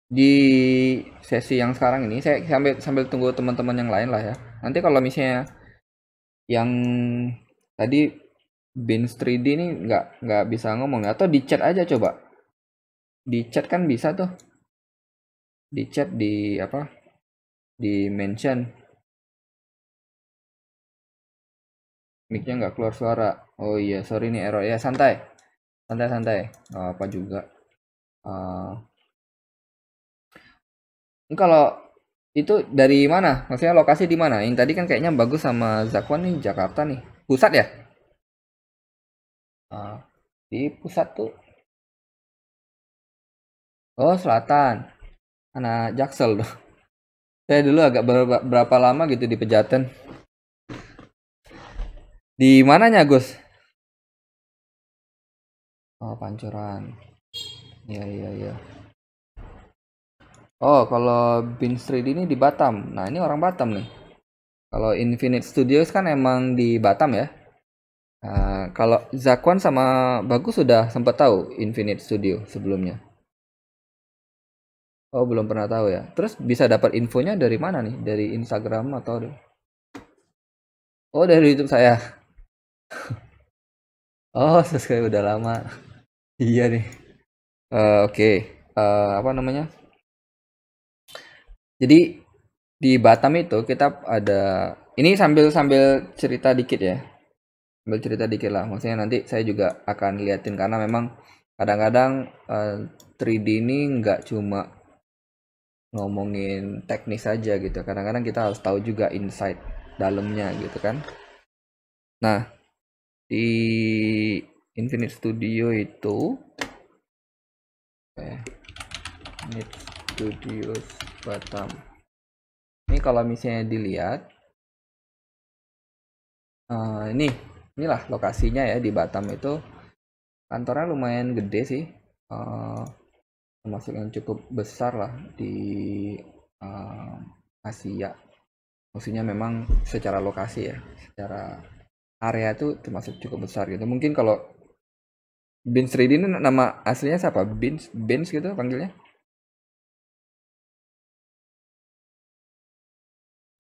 di sesi yang sekarang ini saya sambil sambil tunggu teman-teman yang lain lah ya. Nanti kalau misalnya yang tadi Beans 3D ini nggak bisa ngomong atau di chat aja coba. Di chat kan bisa tuh. Di chat di apa? Di mention mic-nya nggak keluar suara. Oh iya, sorry nih error ya, santai. Santai santai. Nggak apa juga. Eh, ini kalau itu dari mana? Maksudnya lokasi di mana? Yang tadi kan kayaknya bagus sama Zakwan nih, Jakarta nih. Pusat ya? Ah, di pusat tuh. Oh, selatan. Anak Jaksel tuh. Saya dulu agak berapa lama gitu di Pejaten. Di mananya, Gus? Oh, Pancoran. Iya, iya, iya. Oh, kalau Bin Street ini di Batam. Nah, ini orang Batam nih. Kalau Infinite Studios kan emang di Batam ya. Kalau Zakwan sama Bagus sudah sempat tahu Infinite Studio sebelumnya. Oh, belum pernah tahu ya. Terus bisa dapat infonya dari mana nih? Dari Instagram atau Oh, dari YouTube saya. Oh, subscribe udah lama. Iya nih. Oke. Apa namanya? Jadi di Batam itu kita ada ini sambil sambil cerita dikit ya. Sambil cerita dikit lah. Maksudnya nanti saya juga akan liatin karena memang kadang-kadang 3D ini nggak cuma ngomongin teknis saja gitu. Kadang-kadang kita harus tahu juga insight dalamnya gitu kan. Nah, di Infinite Studio itu Infinite Studios Batam. Ini kalau misalnya dilihat inilah lokasinya ya di Batam itu kantornya lumayan gede sih. Eh, Termasuk yang cukup besar lah di eh, Asia. Maksudnya memang secara lokasi ya, secara area itu termasuk cukup besar gitu. Mungkin kalau Bins 3D ini nama aslinya siapa? Bins gitu panggilnya.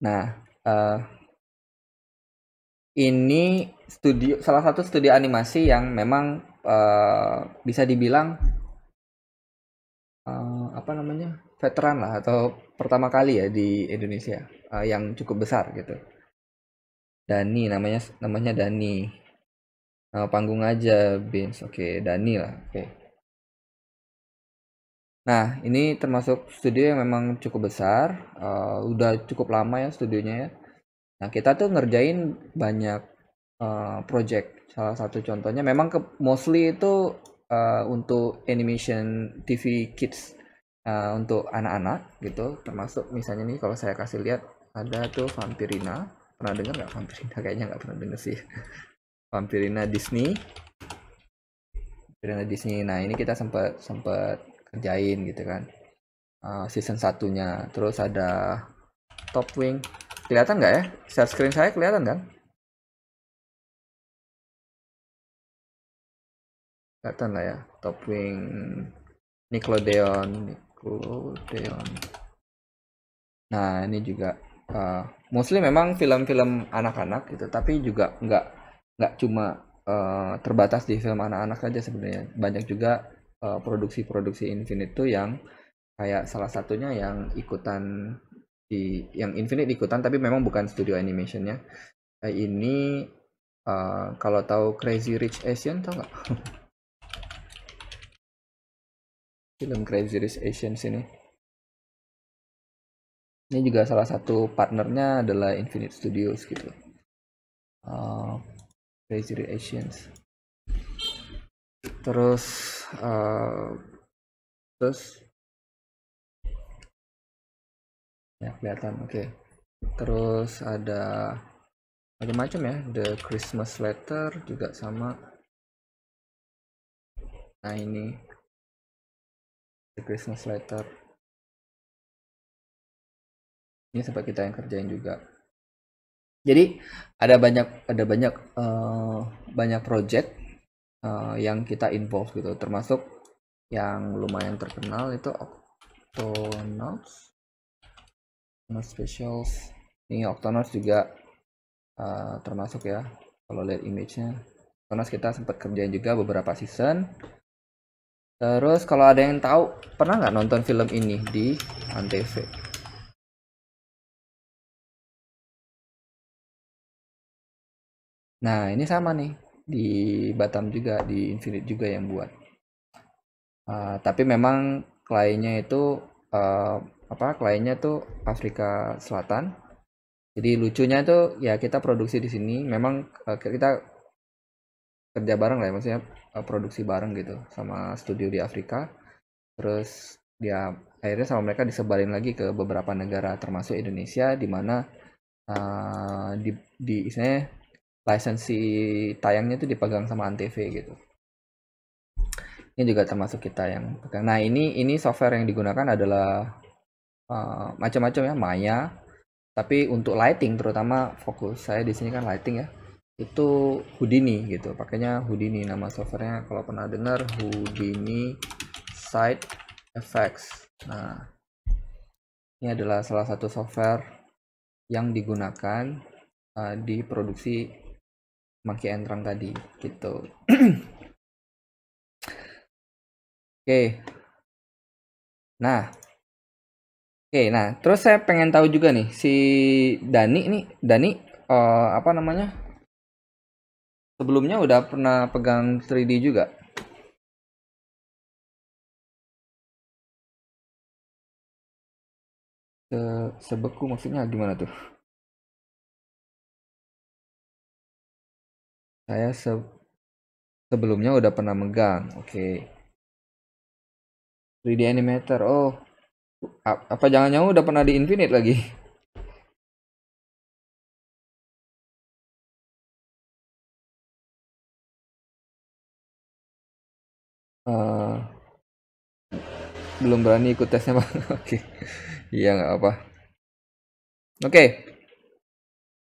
Nah, eh, ini salah satu studio animasi yang memang bisa dibilang apa namanya veteran lah atau pertama kali ya di Indonesia yang cukup besar gitu. Dani namanya namanya Dani. Nama panggung aja Beans. Oke, Dani lah. Oke. Nah, ini termasuk studio yang memang cukup besar. Udah cukup lama ya studionya ya. Nah, kita tuh ngerjain banyak project. Salah satu contohnya memang mostly itu untuk animation TV Kids untuk anak-anak gitu. Termasuk misalnya nih kalau saya kasih lihat ada tuh Vampirina. Pernah dengar nggak Vampirina? Kayaknya nggak pernah dengar sih. Vampirina Disney. Vampirina Disney. Nah ini kita sempat sempat kerjain gitu kan. Season satunya. Terus ada Top Wing. Kelihatan nggak ya? Share screen saya kelihatan kan? Kelihatan lah ya. Top Wing Nickelodeon. Nickelodeon. Nah ini juga mostly memang film-film anak-anak gitu. Tapi juga nggak cuma terbatas di film anak-anak saja sebenarnya. Banyak juga produksi-produksi Infinite tuh yang kayak salah satunya yang ikutan yang Infinite ikutan tapi memang bukan studio animationnya. Ini kalau tahu Crazy Rich Asian tau nggak? Film Crazy Rich Asians ini. Ini juga salah satu partnernya adalah Infinite Studios gitu. Uh, Crazy Rich Asians. Terus terus ya kelihatan oke. Okay. Terus ada macam-macam ya, The Christmas Letter juga sama. Nah ini The Christmas Letter ini sempat kita yang kerjain juga. Jadi ada banyak project yang kita involve gitu, termasuk yang lumayan terkenal itu Octonauts Specials. Ini Octonauts juga termasuk ya, kalau lihat image-nya. Octonauts kita sempat kerjain juga beberapa season. Terus kalau ada yang tahu, pernah nggak nonton film ini di Antv? Nah, ini sama nih, di Batam juga, di Infinite juga yang buat. Tapi memang kliennya itu kliennya tuh Afrika Selatan. Jadi lucunya tuh ya kita produksi di sini, memang kita kerja bareng lah ya, maksudnya produksi bareng gitu sama studio di Afrika. Terus dia akhirnya sama mereka disebarin lagi ke beberapa negara termasuk Indonesia, di mana di istilahnya lisensi tayangnya itu dipegang sama Antv gitu. Ini juga termasuk kita yang pegang. Nah, ini software yang digunakan adalah macam-macam ya, Maya. Tapi untuk lighting, terutama fokus saya di sini kan lighting ya, itu Houdini gitu. Pakainya Houdini nama softwarenya, kalau pernah dengar Houdini Side Effects. Nah, ini adalah salah satu software yang digunakan di produksi Monkey Entrang tadi gitu. Oke. Nah, terus saya pengen tahu juga nih, si Dani apa namanya? Sebelumnya udah pernah pegang 3D juga? Sebeku maksudnya gimana tuh? Saya sebelumnya udah pernah megang. Oke. 3D animator. Oh, apa jangan-jangan udah pernah di Infinite lagi? Belum berani ikut tesnya bang. Oke. Iya nggak apa. Oke.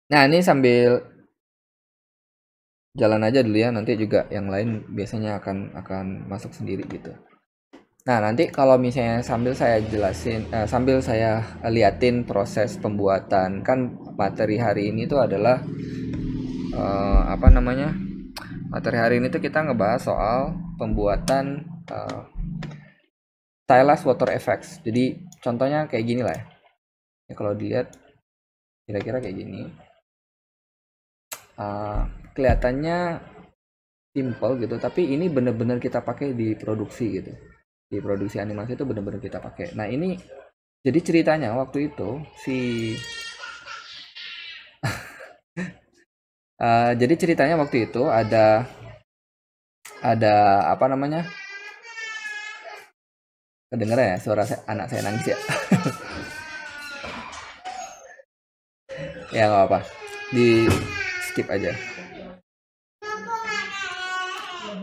Nah, ini sambil jalan aja dulu ya, nanti juga yang lain biasanya akan masuk sendiri gitu. Nah, nanti kalau misalnya sambil saya jelasin, sambil saya liatin proses pembuatan, kan materi hari ini tuh adalah apa namanya? Materi hari ini tuh kita ngebahas soal pembuatan stylized water effects. Jadi contohnya kayak gini lah ya. Ya kalau dilihat kira-kira kayak gini. Kelihatannya simple gitu, tapi ini bener-bener kita pakai di produksi gitu. Di produksi animasi itu bener-bener kita pakai. Nah, ini jadi ceritanya waktu itu jadi ceritanya waktu itu ada apa namanya? Kedengeran ya suara anak saya nangis ya? Ya nggak apa, di skip aja.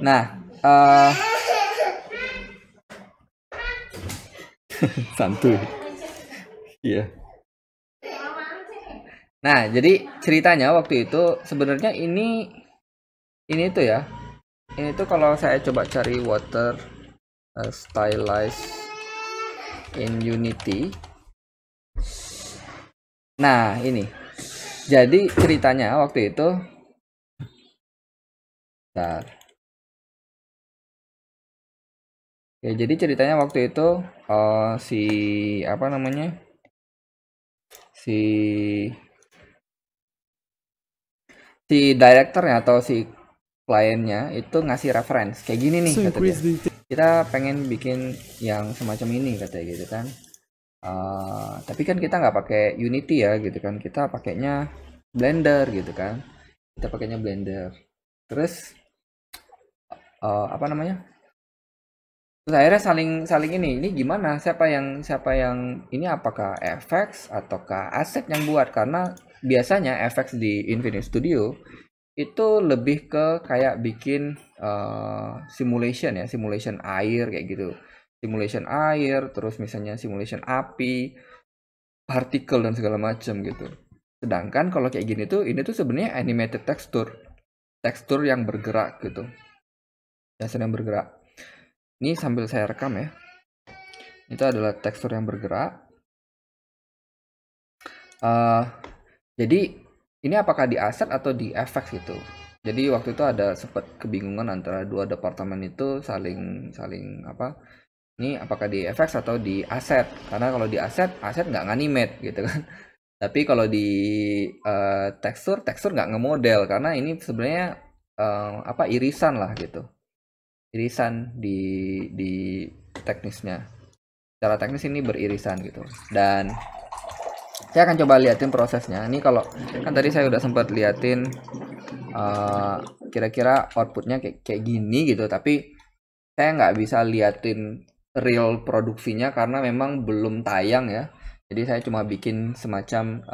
Nah, santuy. Iya. Nah, jadi ceritanya waktu itu sebenarnya ini tuh ya. Ini tuh kalau saya coba cari water stylized in Unity. Nah, ini. Jadi ceritanya waktu itu Bentar. Ya, jadi ceritanya waktu itu si apa namanya? Si direkturnya atau si kliennya itu ngasih reference kayak gini nih kata dia. Kita pengen bikin yang semacam ini katanya gitu kan. Tapi kan kita nggak pakai Unity ya gitu kan. Kita pakainya Blender gitu kan. Kita pakainya Blender. Terus apa namanya? Terus akhirnya saling ini gimana? Siapa yang ini, apakah FX ataukah Asset yang buat? Karena biasanya FX di Infinite Studio itu lebih ke kayak bikin simulation ya, simulation air kayak gitu. Simulation air, terus misalnya simulation api, partikel dan segala macam gitu. Sedangkan kalau kayak gini tuh ini tuh sebenarnya animated tekstur yang bergerak gitu. Yang sedang bergerak. Ini sambil saya rekam ya. itu adalah tekstur yang bergerak. Jadi ini apakah di aset atau di effects gitu. Jadi waktu itu ada sempat kebingungan antara dua departemen itu saling apa? Ini apakah di effects atau di aset? Karena kalau di aset nggak nganimate gitu kan. Tapi kalau di tekstur nggak ngemodel karena ini sebenarnya apa irisan lah gitu. Irisan di teknisnya. Secara teknis ini beririsan gitu. Dan saya akan coba liatin prosesnya. Ini kalau kan tadi saya udah sempat liatin kira-kira outputnya kayak gini gitu, tapi saya nggak bisa liatin real produksinya karena memang belum tayang ya. Jadi saya cuma bikin semacam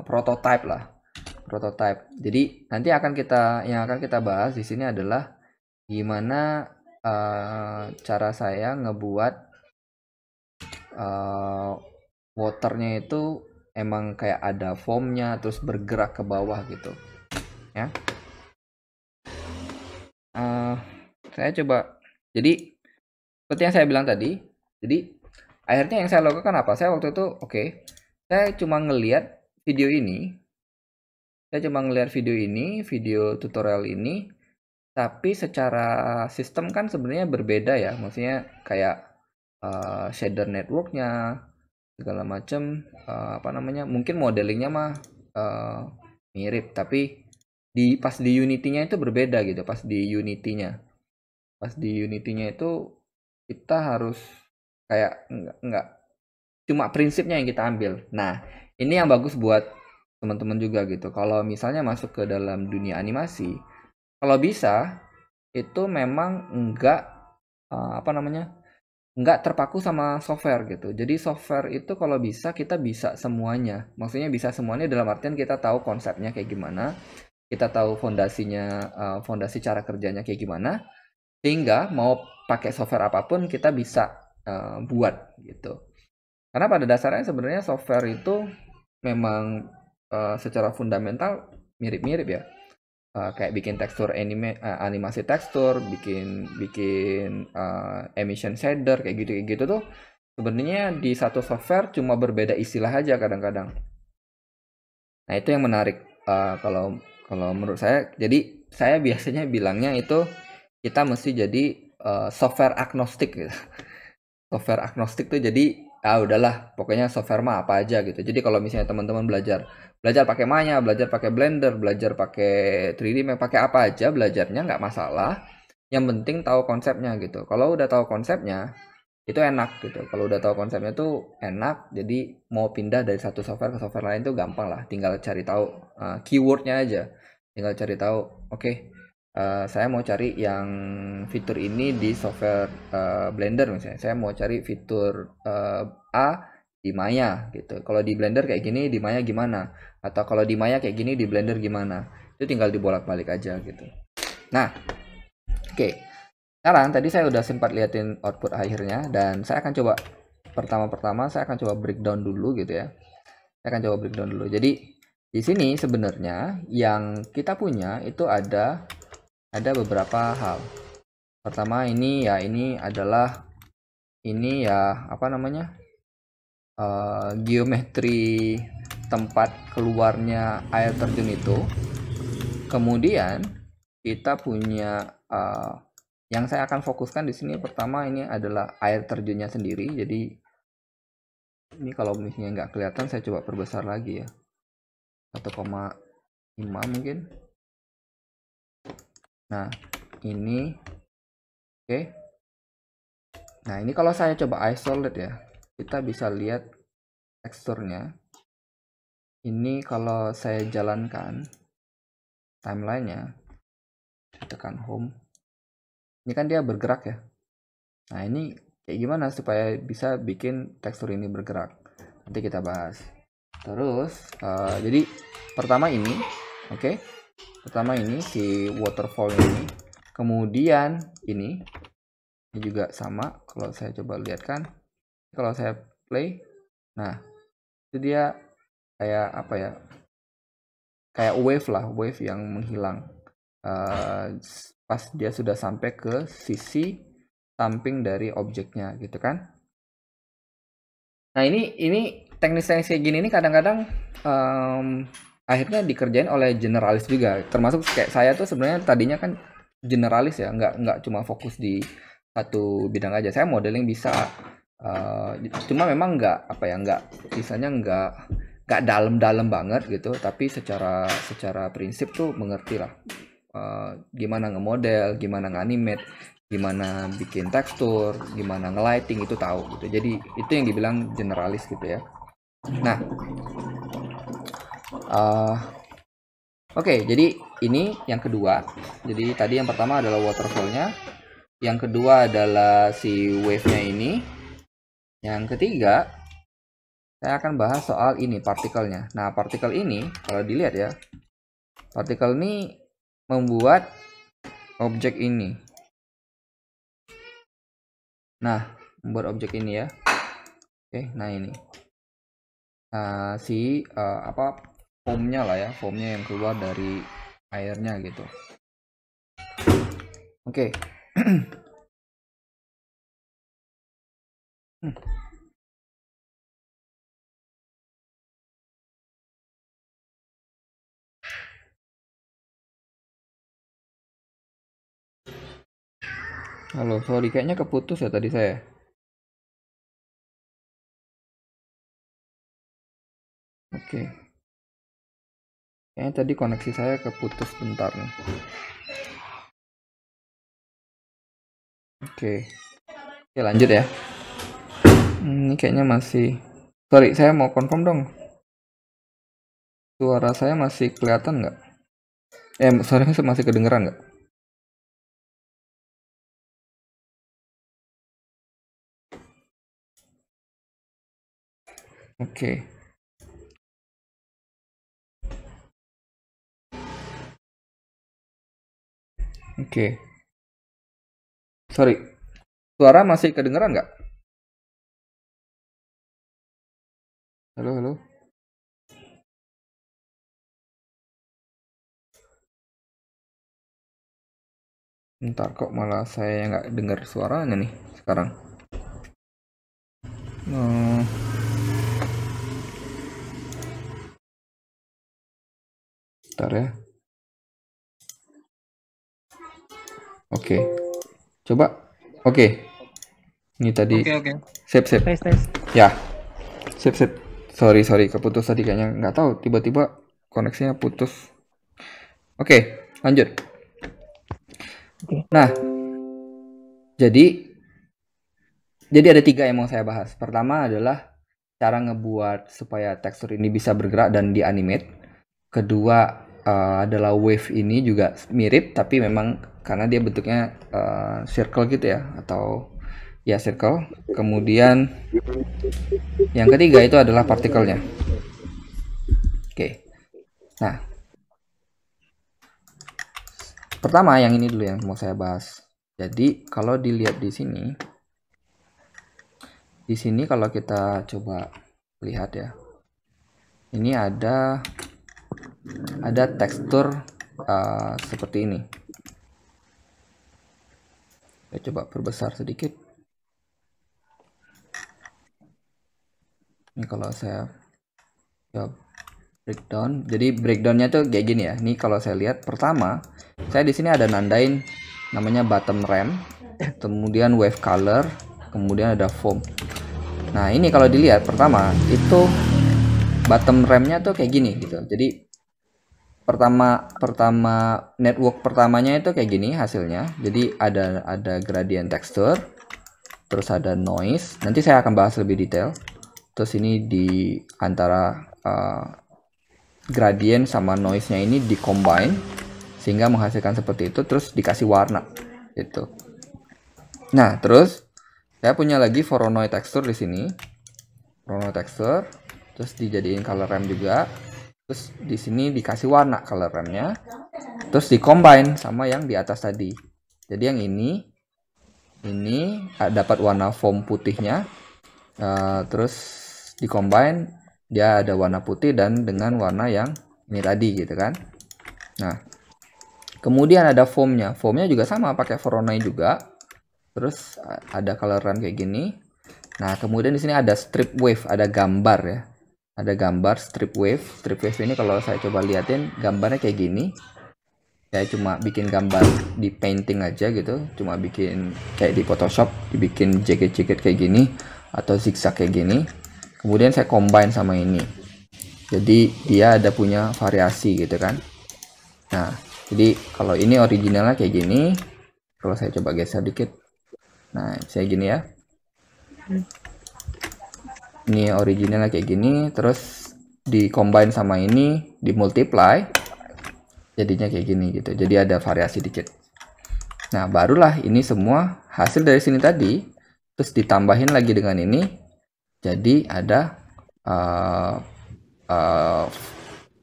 prototype lah, prototype. Jadi nanti yang akan kita bahas di sini adalah gimana cara saya ngebuat waternya itu emang kayak ada foamnya terus bergerak ke bawah gitu ya. Saya coba, jadi seperti yang saya bilang tadi, jadi akhirnya yang saya lakukan apa, saya waktu itu saya cuma ngelihat video ini, video tutorial ini, tapi secara sistem kan sebenarnya berbeda ya, maksudnya kayak shader networknya segala macam, apa namanya, mungkin modelingnya mah mirip, tapi pas di Unity-nya itu berbeda gitu. Pas di Unity-nya itu kita harus kayak nggak cuma prinsipnya yang kita ambil. Nah, ini yang bagus buat teman-teman juga gitu. Kalau misalnya masuk ke dalam dunia animasi, kalau bisa itu memang apa namanya, nggak terpaku sama software gitu. Jadi software itu kalau bisa kita bisa semuanya. Maksudnya bisa semuanya dalam artian kita tahu konsepnya kayak gimana, kita tahu fondasinya, fondasi cara kerjanya kayak gimana, sehingga mau pakai software apapun kita bisa buat gitu. Karena pada dasarnya sebenarnya software itu memang secara fundamental mirip-mirip ya. Kayak bikin tekstur animasi tekstur, bikin emission shader kayak gitu tuh sebenarnya di satu software cuma berbeda istilah aja kadang-kadang. Nah, itu yang menarik kalau menurut saya. Jadi saya biasanya bilangnya itu kita mesti jadi software agnostik gitu. Software agnostik tuh jadi udahlah pokoknya software mah apa aja gitu. Jadi kalau misalnya teman-teman belajar pakai Maya, belajar pakai Blender, belajar pakai 3D Max, pakai apa aja belajarnya nggak masalah. Yang penting tahu konsepnya gitu. Kalau udah tahu konsepnya itu enak gitu. Kalau udah tahu konsepnya tuh enak, jadi mau pindah dari satu software ke software lain tuh gampang lah. Tinggal cari tahu keywordnya aja. Tinggal cari tahu, saya mau cari yang fitur ini di software Blender misalnya. Saya mau cari fitur A di Maya gitu. Kalau di Blender kayak gini, di Maya gimana? Atau kalau di Maya kayak gini, di Blender gimana? Itu tinggal dibolak-balik aja gitu. Nah, sekarang tadi saya udah sempat liatin output akhirnya dan saya akan coba pertama-pertama saya akan coba breakdown dulu gitu ya. Saya akan coba breakdown dulu. Jadi di sini sebenarnya yang kita punya itu ada beberapa hal. Pertama ini adalah apa namanya, geometri tempat keluarnya air terjun itu. Kemudian kita punya yang saya akan fokuskan di sini pertama ini adalah air terjunnya sendiri. Jadi ini kalau misalnya nggak kelihatan saya coba perbesar lagi ya, 1,5 mungkin. Nah ini nah ini kalau saya coba isolate ya, kita bisa lihat teksturnya. Ini kalau saya jalankan timelinenya, tekan home, ini kan dia bergerak ya. Nah ini kayak gimana supaya bisa bikin tekstur ini bergerak, nanti kita bahas. Terus jadi pertama ini pertama ini si waterfall ini, kemudian ini juga sama. Kalau saya coba lihat kan, kalau saya play, nah itu dia kayak apa ya, kayak wave yang menghilang pas dia sudah sampai ke sisi samping dari objeknya gitu kan. Nah, ini teknis-teknis kayak gini nih kadang-kadang akhirnya dikerjain oleh generalis juga. Termasuk kayak saya tuh sebenarnya tadinya kan generalis ya, nggak cuma fokus di satu bidang aja. Saya modeling bisa, cuma memang nggak apa ya, nggak misalnya nggak dalam-dalam banget gitu, tapi secara prinsip tuh mengerti lah. Gimana nge-model, gimana nge-animate, gimana bikin tekstur, gimana nge-lighting itu tahu gitu. Jadi itu yang dibilang generalis gitu ya. Nah, oke, jadi ini yang kedua. Jadi tadi yang pertama adalah waterfall-nya, yang kedua adalah si wave-nya ini, yang ketiga saya akan bahas soal ini partikelnya. Nah, partikel ini kalau dilihat ya, partikel ini membuat objek ini. Nah, membuat objek ini ya. Oke, nah ini. Apa foamnya lah ya, foamnya yang keluar dari airnya gitu. Oke. Halo, sorry kayaknya keputus ya tadi saya. Oke. Kayaknya tadi koneksi saya keputus bentar nih. Oke. Oke, lanjut ya. Ini kayaknya masih. Sorry, saya mau confirm dong. Suara saya masih kelihatan nggak? Suara saya masih kedengeran nggak? Oke. Oke. Sorry. Suara masih kedengeran nggak? Halo, halo. Bentar kok malah saya nggak dengar suaranya nih sekarang. Bentar ya. Oke. Coba. Oke. Ini tadi. Oke. Sip. Tes. Ya. Sip. Sorry keputus tadi kayaknya, nggak tahu tiba-tiba koneksinya putus. Oke, lanjut. Oke. Nah, jadi ada 3 yang mau saya bahas. Pertama adalah cara ngebuat supaya tekstur ini bisa bergerak dan dianimate. Kedua adalah wave ini juga mirip, tapi memang karena dia bentuknya circle gitu ya, atau ya circle. Kemudian yang ketiga itu adalah partikelnya. Oke. Nah, pertama yang ini dulu yang mau saya bahas. Jadi kalau dilihat di sini kalau kita coba lihat ya, ini ada tekstur seperti ini. Saya coba perbesar sedikit. Ini kalau saya breakdown, jadi breakdownnya tuh kayak gini ya. Ini kalau saya lihat, pertama saya di sini ada nandain namanya bottom ramp, kemudian wave color, kemudian ada foam. Nah, ini kalau dilihat pertama itu bottom rampnya tuh kayak gini gitu. Jadi pertama network pertamanya itu kayak gini hasilnya. Jadi ada gradient texture, terus ada noise. Nanti saya akan bahas lebih detail. Terus ini di antara gradient sama noise-nya ini di-combine sehingga menghasilkan seperti itu, terus dikasih warna gitu. Nah, terus saya punya lagi Voronoi texture di sini. Voronoi texture, terus dijadiin color ramp juga. Terus di sini dikasih warna color rampnya. Terus di-combine sama yang di atas tadi. Jadi yang ini dapat warna foam putihnya. Terus di-combine dia ada warna putih dan dengan warna yang ini tadi gitu kan. Nah, kemudian ada foamnya. Foamnya juga sama pakai Voronoi juga. Terus ada color ramp kayak gini. Nah, kemudian di sini ada strip wave, ada gambar ya. Ada gambar strip wave. Strip wave ini kalau saya coba liatin gambarnya kayak gini. Saya cuma bikin gambar di painting aja gitu, cuma bikin kayak di Photoshop, dibikin jaket-jaket kayak gini atau zigzag kayak gini. Kemudian saya combine sama ini. Jadi dia ada punya variasi gitu kan. Nah, jadi kalau ini originalnya kayak gini. Kalau saya coba geser dikit. Nah, saya gini ya. Ini originalnya kayak gini, terus di combine sama ini, di multiply, jadinya kayak gini gitu. Jadi ada variasi dikit. Nah, barulah ini semua hasil dari sini tadi, terus ditambahin lagi dengan ini, jadi ada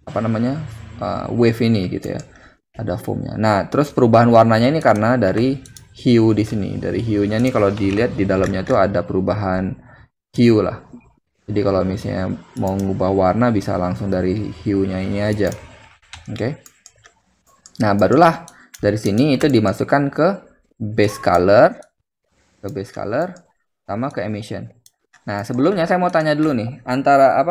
apa namanya wave ini gitu ya. Ada foamnya. Nah, terus perubahan warnanya ini karena dari hue di sini. Dari hue-nya nih kalau dilihat di dalamnya tuh ada perubahan hue lah. Jadi kalau misalnya mau ngubah warna bisa langsung dari hue-nya ini aja. Oke. Nah, barulah dari sini itu dimasukkan ke base color, sama ke emission. Nah, sebelumnya saya mau tanya dulu nih, antara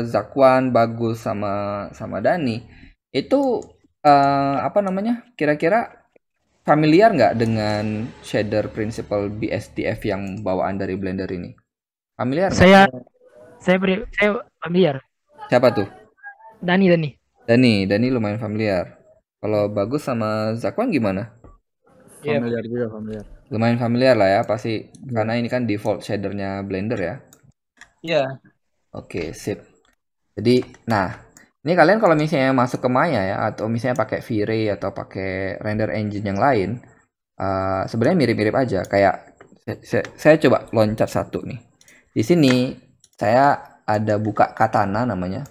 Zakwan, Bagus sama Dani itu apa namanya? Kira-kira familiar nggak dengan shader principle BSDF yang bawaan dari Blender ini? Familiar nggak? Saya familiar. Siapa tuh? Dani. Dani lumayan familiar. Kalau Bagus sama Zakwan gimana? Iya. Familiar juga, familiar. Lumayan familiar lah ya, pasti Iya. karena ini kan default shadernya Blender ya. Iya. Oke, sip. Jadi, nah, ini kalian kalau misalnya masuk ke Maya ya, atau misalnya pakai V-Ray atau pakai render engine yang lain, sebenarnya mirip-mirip aja. Kayak saya coba loncat satu nih. Di sini saya ada buka Katana namanya.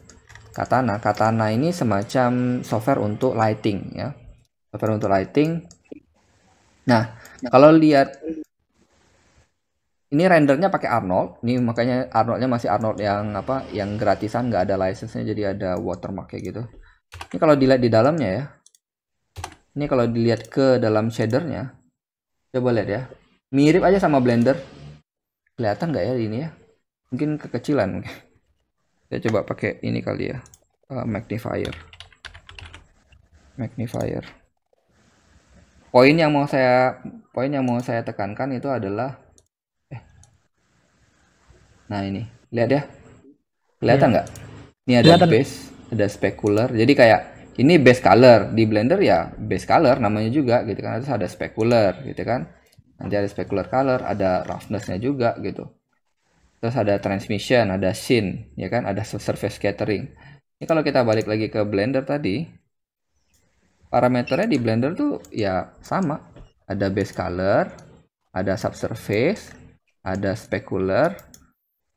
Katana ini semacam software untuk lighting ya. Software untuk lighting. Nah, kalau lihat ini rendernya pakai Arnold. Ini makanya Arnoldnya masih Arnold yang apa? Yang gratisan, nggak ada license-nya, jadi ada watermark kayak gitu. Ini kalau dilihat di dalamnya ya. Ini kalau dilihat ke dalam shadernya, coba lihat ya. Mirip aja sama Blender. Kelihatan nggak ya ini ya? Mungkin kekecilan. Saya coba pakai ini kali ya. Magnifier. Poin yang mau saya tekankan itu adalah nah ini, lihat ya. Kelihatan nggak? Ini ada Kelihatan. base, ada specular. Jadi kayak ini base color di Blender ya, base color namanya juga gitu kan. Terus ada specular gitu kan. Nanti ada specular color, ada roughness-nya juga gitu. Terus ada transmission, ada scene, ya kan, ada surface scattering. Ini kalau kita balik lagi ke Blender tadi, parameternya di Blender tuh ya sama. Ada base color, ada subsurface, ada specular,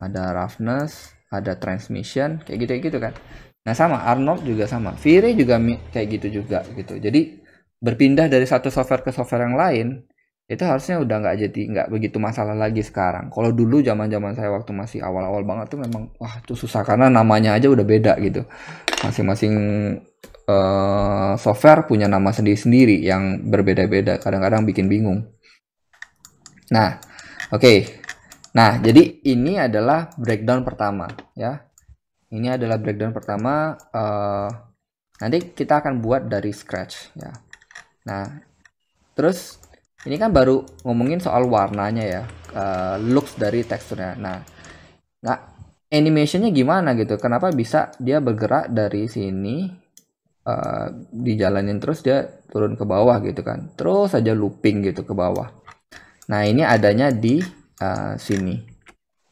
ada roughness, ada transmission, kayak gitu kan. Nah, sama Arnold juga sama. V-Ray juga kayak gitu juga gitu. Jadi berpindah dari satu software ke software yang lain itu harusnya udah nggak begitu masalah lagi sekarang. Kalau dulu zaman-zaman saya waktu masih awal-awal banget tuh memang wah itu susah karena namanya aja udah beda gitu. Masing-masing software punya nama sendiri-sendiri yang berbeda-beda, kadang-kadang bikin bingung. Nah, oke. Nah, jadi ini adalah breakdown pertama ya. Ini adalah breakdown pertama. Nanti kita akan buat dari scratch ya. Nah, terus ini kan baru ngomongin soal warnanya ya, looks dari teksturnya. Nah, animationnya gimana gitu? Kenapa bisa dia bergerak dari sini, dijalanin terus dia turun ke bawah gitu kan? Terus saja looping gitu ke bawah. Nah, ini adanya di sini,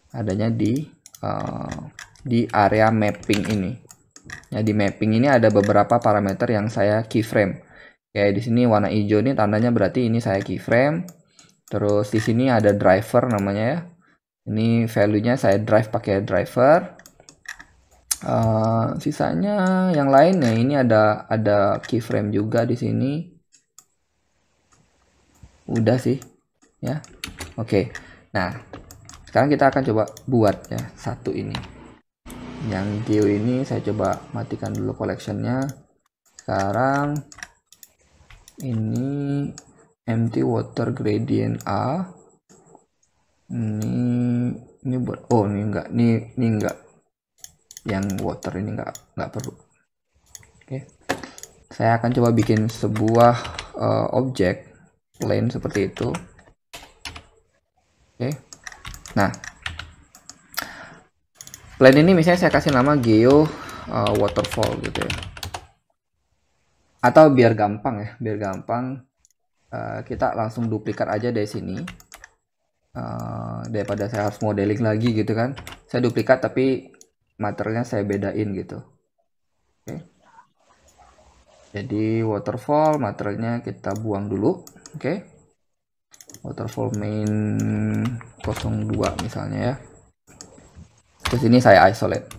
adanya di area mapping ini. Ya, di mapping ini ada beberapa parameter yang saya keyframe. Kayak di sini warna hijau ini tandanya berarti ini saya keyframe. Terus di sini ada driver namanya ya. Ini value-nya saya drive pakai driver. Sisanya yang lain ya ini ada keyframe juga di sini. Udah sih ya. Oke. Nah, sekarang kita akan coba buat ya satu ini. Yang geo ini saya coba matikan dulu collection-nya. Sekarang ini empty water gradient A. Ini ini buat, oh ini enggak, ini enggak, yang water ini enggak perlu. Oke, saya akan coba bikin sebuah objek plane seperti itu. Oke, nah plane ini misalnya saya kasih nama geo waterfall gitu ya, atau biar gampang ya, biar gampang kita langsung duplikat aja dari sini. Daripada saya harus modeling lagi gitu kan, saya duplikat tapi materialnya saya bedain gitu. Oke, jadi waterfall materialnya kita buang dulu. Oke, waterfall main 02 misalnya ya, terus ini saya isolate.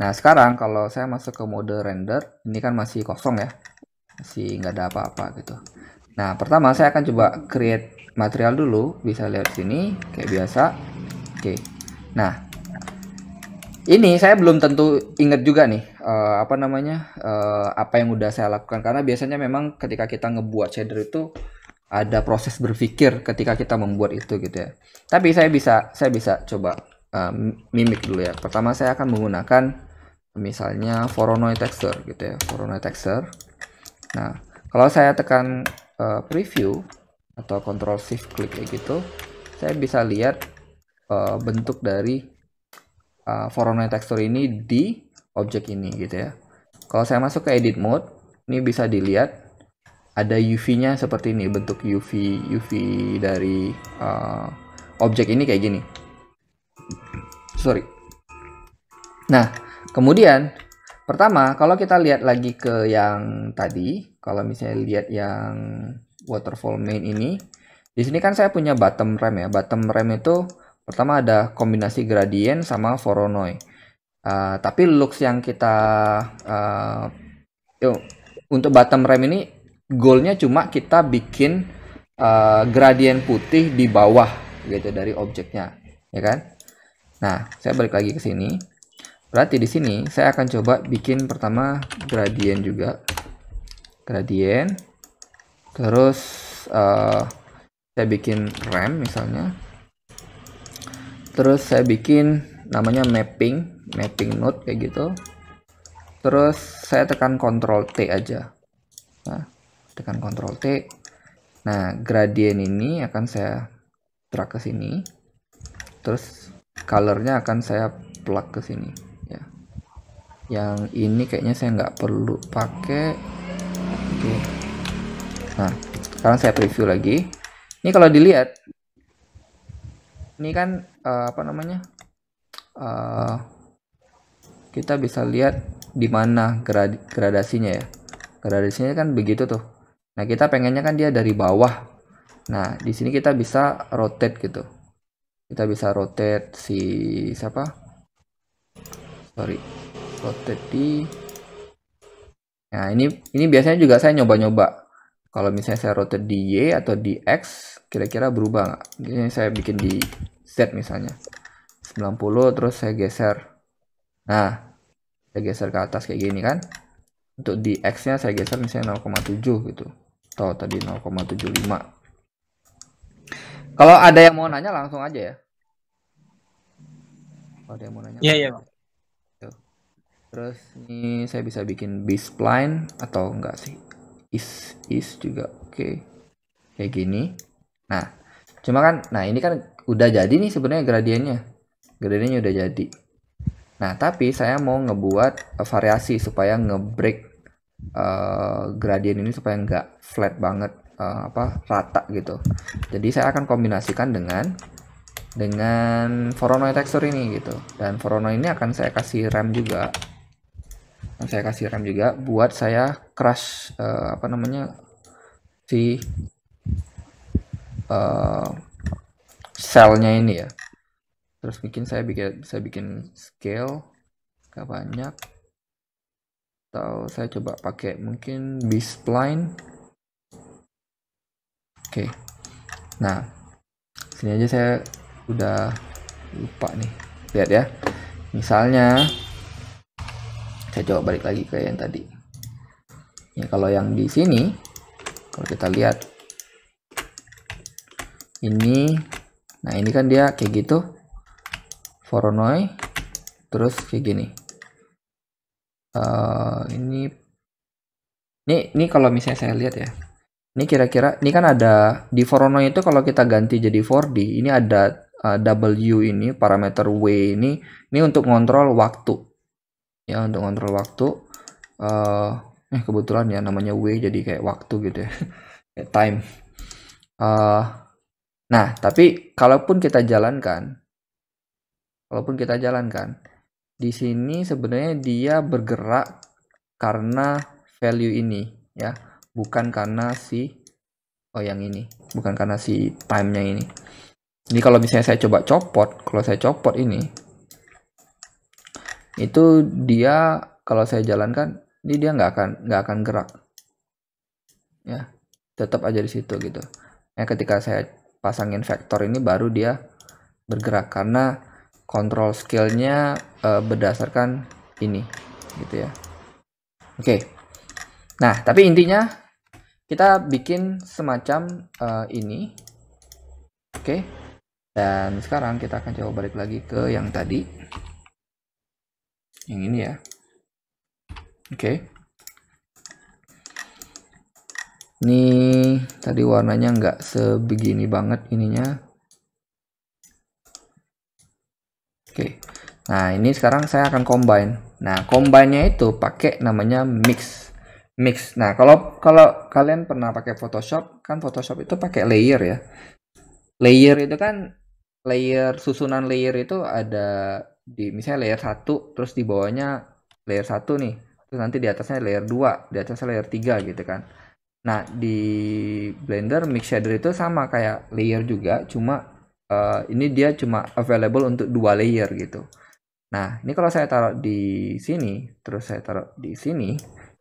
Nah sekarang kalau saya masuk ke mode render, ini kan masih kosong ya, masih nggak ada apa-apa gitu. Nah pertama saya akan coba create material dulu, bisa lihat sini kayak biasa. Oke, nah ini saya belum tentu ingat juga nih apa namanya, apa yang udah saya lakukan, karena biasanya memang ketika kita ngebuat shader itu ada proses berpikir ketika kita membuat itu gitu ya. Tapi saya bisa coba mimik dulu ya. Pertama saya akan menggunakan misalnya Voronoi texture gitu ya, Voronoi texture. Nah kalau saya tekan preview atau Ctrl Shift klik kayak gitu, saya bisa lihat bentuk dari Voronoi texture ini di objek ini gitu ya. Kalau saya masuk ke edit mode, ini bisa dilihat ada UV-nya seperti ini, bentuk UV dari objek ini kayak gini. Sorry. Nah, kemudian pertama kalau kita lihat lagi ke yang tadi, kalau misalnya lihat yang waterfall main ini, di sini kan saya punya bottom rem ya. Bottom rem itu pertama ada kombinasi gradient sama Voronoi. Tapi looks yang kita untuk bottom rem ini goalnya cuma kita bikin gradient putih di bawah gitu dari objeknya, ya kan? Nah, saya balik lagi ke sini. Berarti di sini saya akan coba bikin pertama gradient juga, gradient. Terus saya bikin rem misalnya. Terus saya bikin namanya mapping node kayak gitu. Terus saya tekan Ctrl T aja. Nah, tekan Ctrl T. Nah, gradient ini akan saya drag ke sini. Terus colornya akan saya plug ke sini ya. Yang ini kayaknya saya nggak perlu pakai. Oke. Nah, sekarang saya preview lagi. Ini kalau dilihat, ini kan apa namanya? Kita bisa lihat di mana gradasinya ya. Gradasinya kan begitu tuh. Nah, kita pengennya kan dia dari bawah. Nah, di sini kita bisa rotate gitu. Kita bisa rotate si siapa? Sorry. Rotate di. Nah, ini biasanya juga saya nyoba-nyoba. Kalau misalnya saya rotate di Y atau di X, kira-kira berubah nggak? Ini saya bikin di Z misalnya. 90 terus saya geser. Nah, saya geser ke atas kayak gini kan. Untuk di X-nya saya geser misalnya 0,7 gitu. Atau tadi 0,75. Kalau ada yang mau nanya langsung aja ya. Kalau ada yang mau nanya. Iya, iya. Terus ini saya bisa bikin B-spline atau enggak sih? Is juga oke. Kayak gini. Nah, cuma kan, nah ini kan udah jadi nih sebenarnya gradiennya. Gradiennya udah jadi. Nah, tapi saya mau ngebuat variasi supaya ngebreak gradien ini supaya nggak flat banget, rata gitu. Jadi saya akan kombinasikan dengan Voronoi texture ini gitu. Dan Voronoi ini akan saya kasih rem juga. Buat saya crush apa namanya si cellnya ini ya. Terus saya bisa bikin scale gak banyak, atau saya coba pakai mungkin B-spline. Oke. Nah, sini aja saya udah lupa nih. Lihat ya. Misalnya saya coba balik lagi ke yang tadi. Ya, kalau yang di sini, kalau kita lihat ini, nah ini kan dia kayak gitu. Voronoi, terus kayak gini. Ini kalau misalnya saya lihat ya, ini kira-kira ini kan ada di Voronoi itu kalau kita ganti jadi 4D, ini ada W ini parameter W ini untuk ngontrol waktu ya, untuk ngontrol waktu. Kebetulan ya namanya W jadi kayak waktu gitu ya. Kayak time. Nah, tapi kalaupun kita jalankan di sini sebenarnya dia bergerak karena value ini ya, bukan karena bukan karena si time-nya ini. Jadi kalau misalnya saya coba copot, ini itu dia kalau saya jalankan, ini dia nggak akan gerak ya, tetap aja di situ gitu ya. Ketika saya pasangin vektor ini baru dia bergerak karena kontrol scale-nya berdasarkan ini gitu ya. Oke. Nah, tapi intinya kita bikin semacam ini. Oke. Dan sekarang kita akan coba balik lagi ke yang tadi. Yang ini ya. Oke. Ini tadi warnanya nggak sebegini banget ininya. Oke. Nah, ini sekarang saya akan combine. Nah, combine-nya itu pakai namanya mix. Nah, kalau kalian pernah pakai Photoshop, kan Photoshop itu pakai layer ya. Layer itu kan susunan layer itu ada di misalnya layer 1, terus di bawahnya layer 1 nih. Terus nanti di atasnya layer 2, di atasnya layer 3 gitu kan. Nah, di Blender mix shader itu sama kayak layer juga, cuma ini dia cuma available untuk 2 layer gitu. Nah, ini kalau saya taruh di sini, terus saya taruh di sini,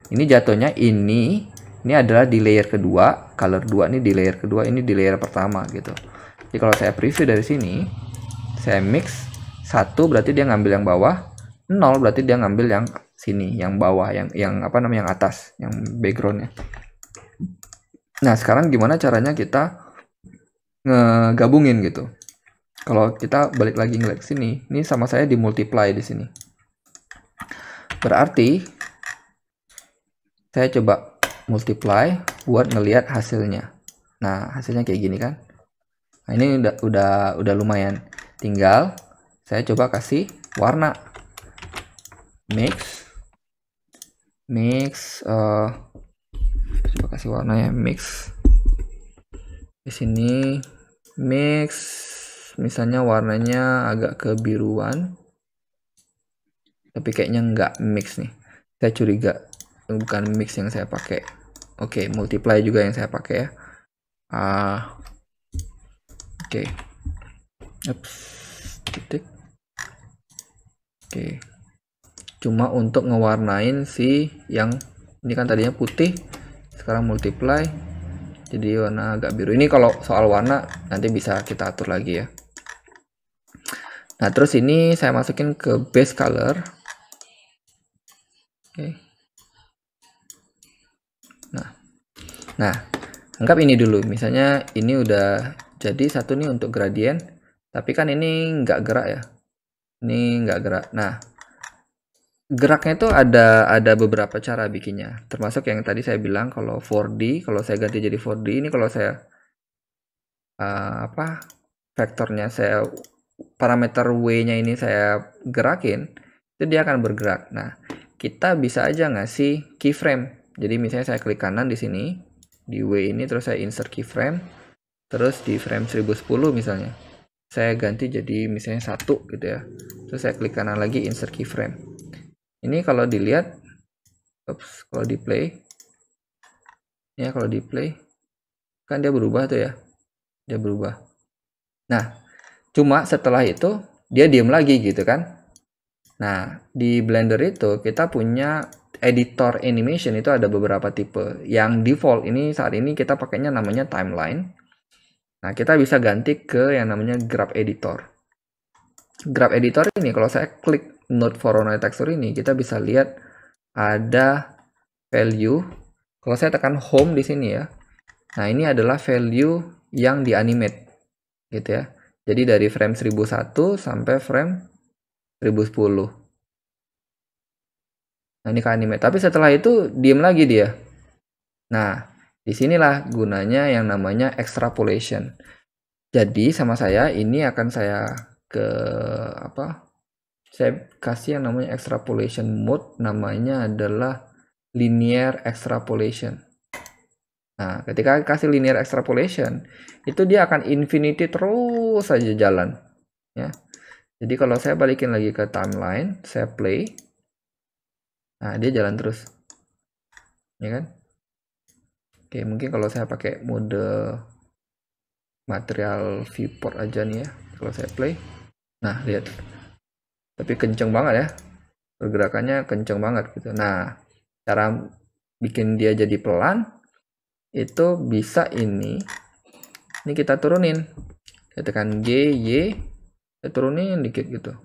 ini jatuhnya ini adalah di layer kedua, color 2 ini di layer kedua, ini di layer pertama gitu. Jadi kalau saya preview dari sini, saya mix 1 berarti dia ngambil yang bawah, 0 berarti dia ngambil yang sini, yang bawah, yang apa namanya, yang atas, yang backgroundnya. Nah, sekarang gimana caranya kita ngegabungin gitu? Kalau kita balik lagi ngeliat sini, ini sama saya di multiply di sini. Berarti saya coba multiply buat ngelihat hasilnya. Nah, hasilnya kayak gini kan? Nah, ini udah lumayan. Tinggal saya coba kasih warna. Mix. Coba kasih warna ya, mix. Di sini mix, misalnya warnanya agak kebiruan. Tapi kayaknya nggak mix nih. Saya curiga bukan mix yang saya pakai. Oke, multiply juga yang saya pakai ya. Oke. Titik. Oke. Cuma untuk ngewarnain si yang ini kan tadinya putih, sekarang multiply jadi warna agak biru. Ini kalau soal warna nanti bisa kita atur lagi ya. Nah, terus ini saya masukin ke base color. Oke. Nah, anggap ini dulu. Misalnya ini udah jadi satu nih untuk gradient, tapi kan ini nggak gerak ya. Ini nggak gerak. Nah, geraknya itu ada beberapa cara bikinnya. Termasuk yang tadi saya bilang kalau 4D, kalau saya ganti jadi 4D, ini kalau saya vektornya saya parameter W-nya ini saya gerakin, itu dia akan bergerak. Nah, kita bisa aja ngasih keyframe. Jadi misalnya saya klik kanan di sini, di W ini, terus saya insert keyframe, terus di frame 1010 misalnya saya ganti jadi misalnya 1 gitu ya, terus saya klik kanan lagi, insert keyframe. Ini kalau dilihat, kalau di play ya, kalau di play kan dia berubah tuh ya, dia berubah. Nah, cuma setelah itu dia diem lagi gitu kan. Nah, di Blender itu kita punya editor animation, itu ada beberapa tipe. Yang default ini saat ini kita pakainya namanya timeline. Nah, kita bisa ganti ke yang namanya grab editor. Grab editor ini kalau saya klik node Voronoi texture ini, kita bisa lihat ada value. Kalau saya tekan home di sini ya. Nah, ini adalah value yang dianimate gitu ya. Jadi dari frame 1001 sampai frame 1010. Nah, ini ke animate. Tapi setelah itu diem lagi dia. Nah, disinilah gunanya yang namanya extrapolation. Jadi sama saya ini akan saya ke apa? Saya kasih yang namanya extrapolation mode, namanya adalah linear extrapolation. Nah, ketika kasih linear extrapolation, itu dia akan infinity terus saja jalan, ya. Jadi kalau saya balikin lagi ke timeline, saya play, nah dia jalan terus, ya kan? Oke, mungkin kalau saya pakai mode material viewport aja nih ya, kalau saya play, nah lihat, tapi kenceng banget ya, pergerakannya kenceng banget gitu. Nah, cara bikin dia jadi pelan itu bisa ini kita turunin, saya tekan G, Y, saya turunin dikit gitu.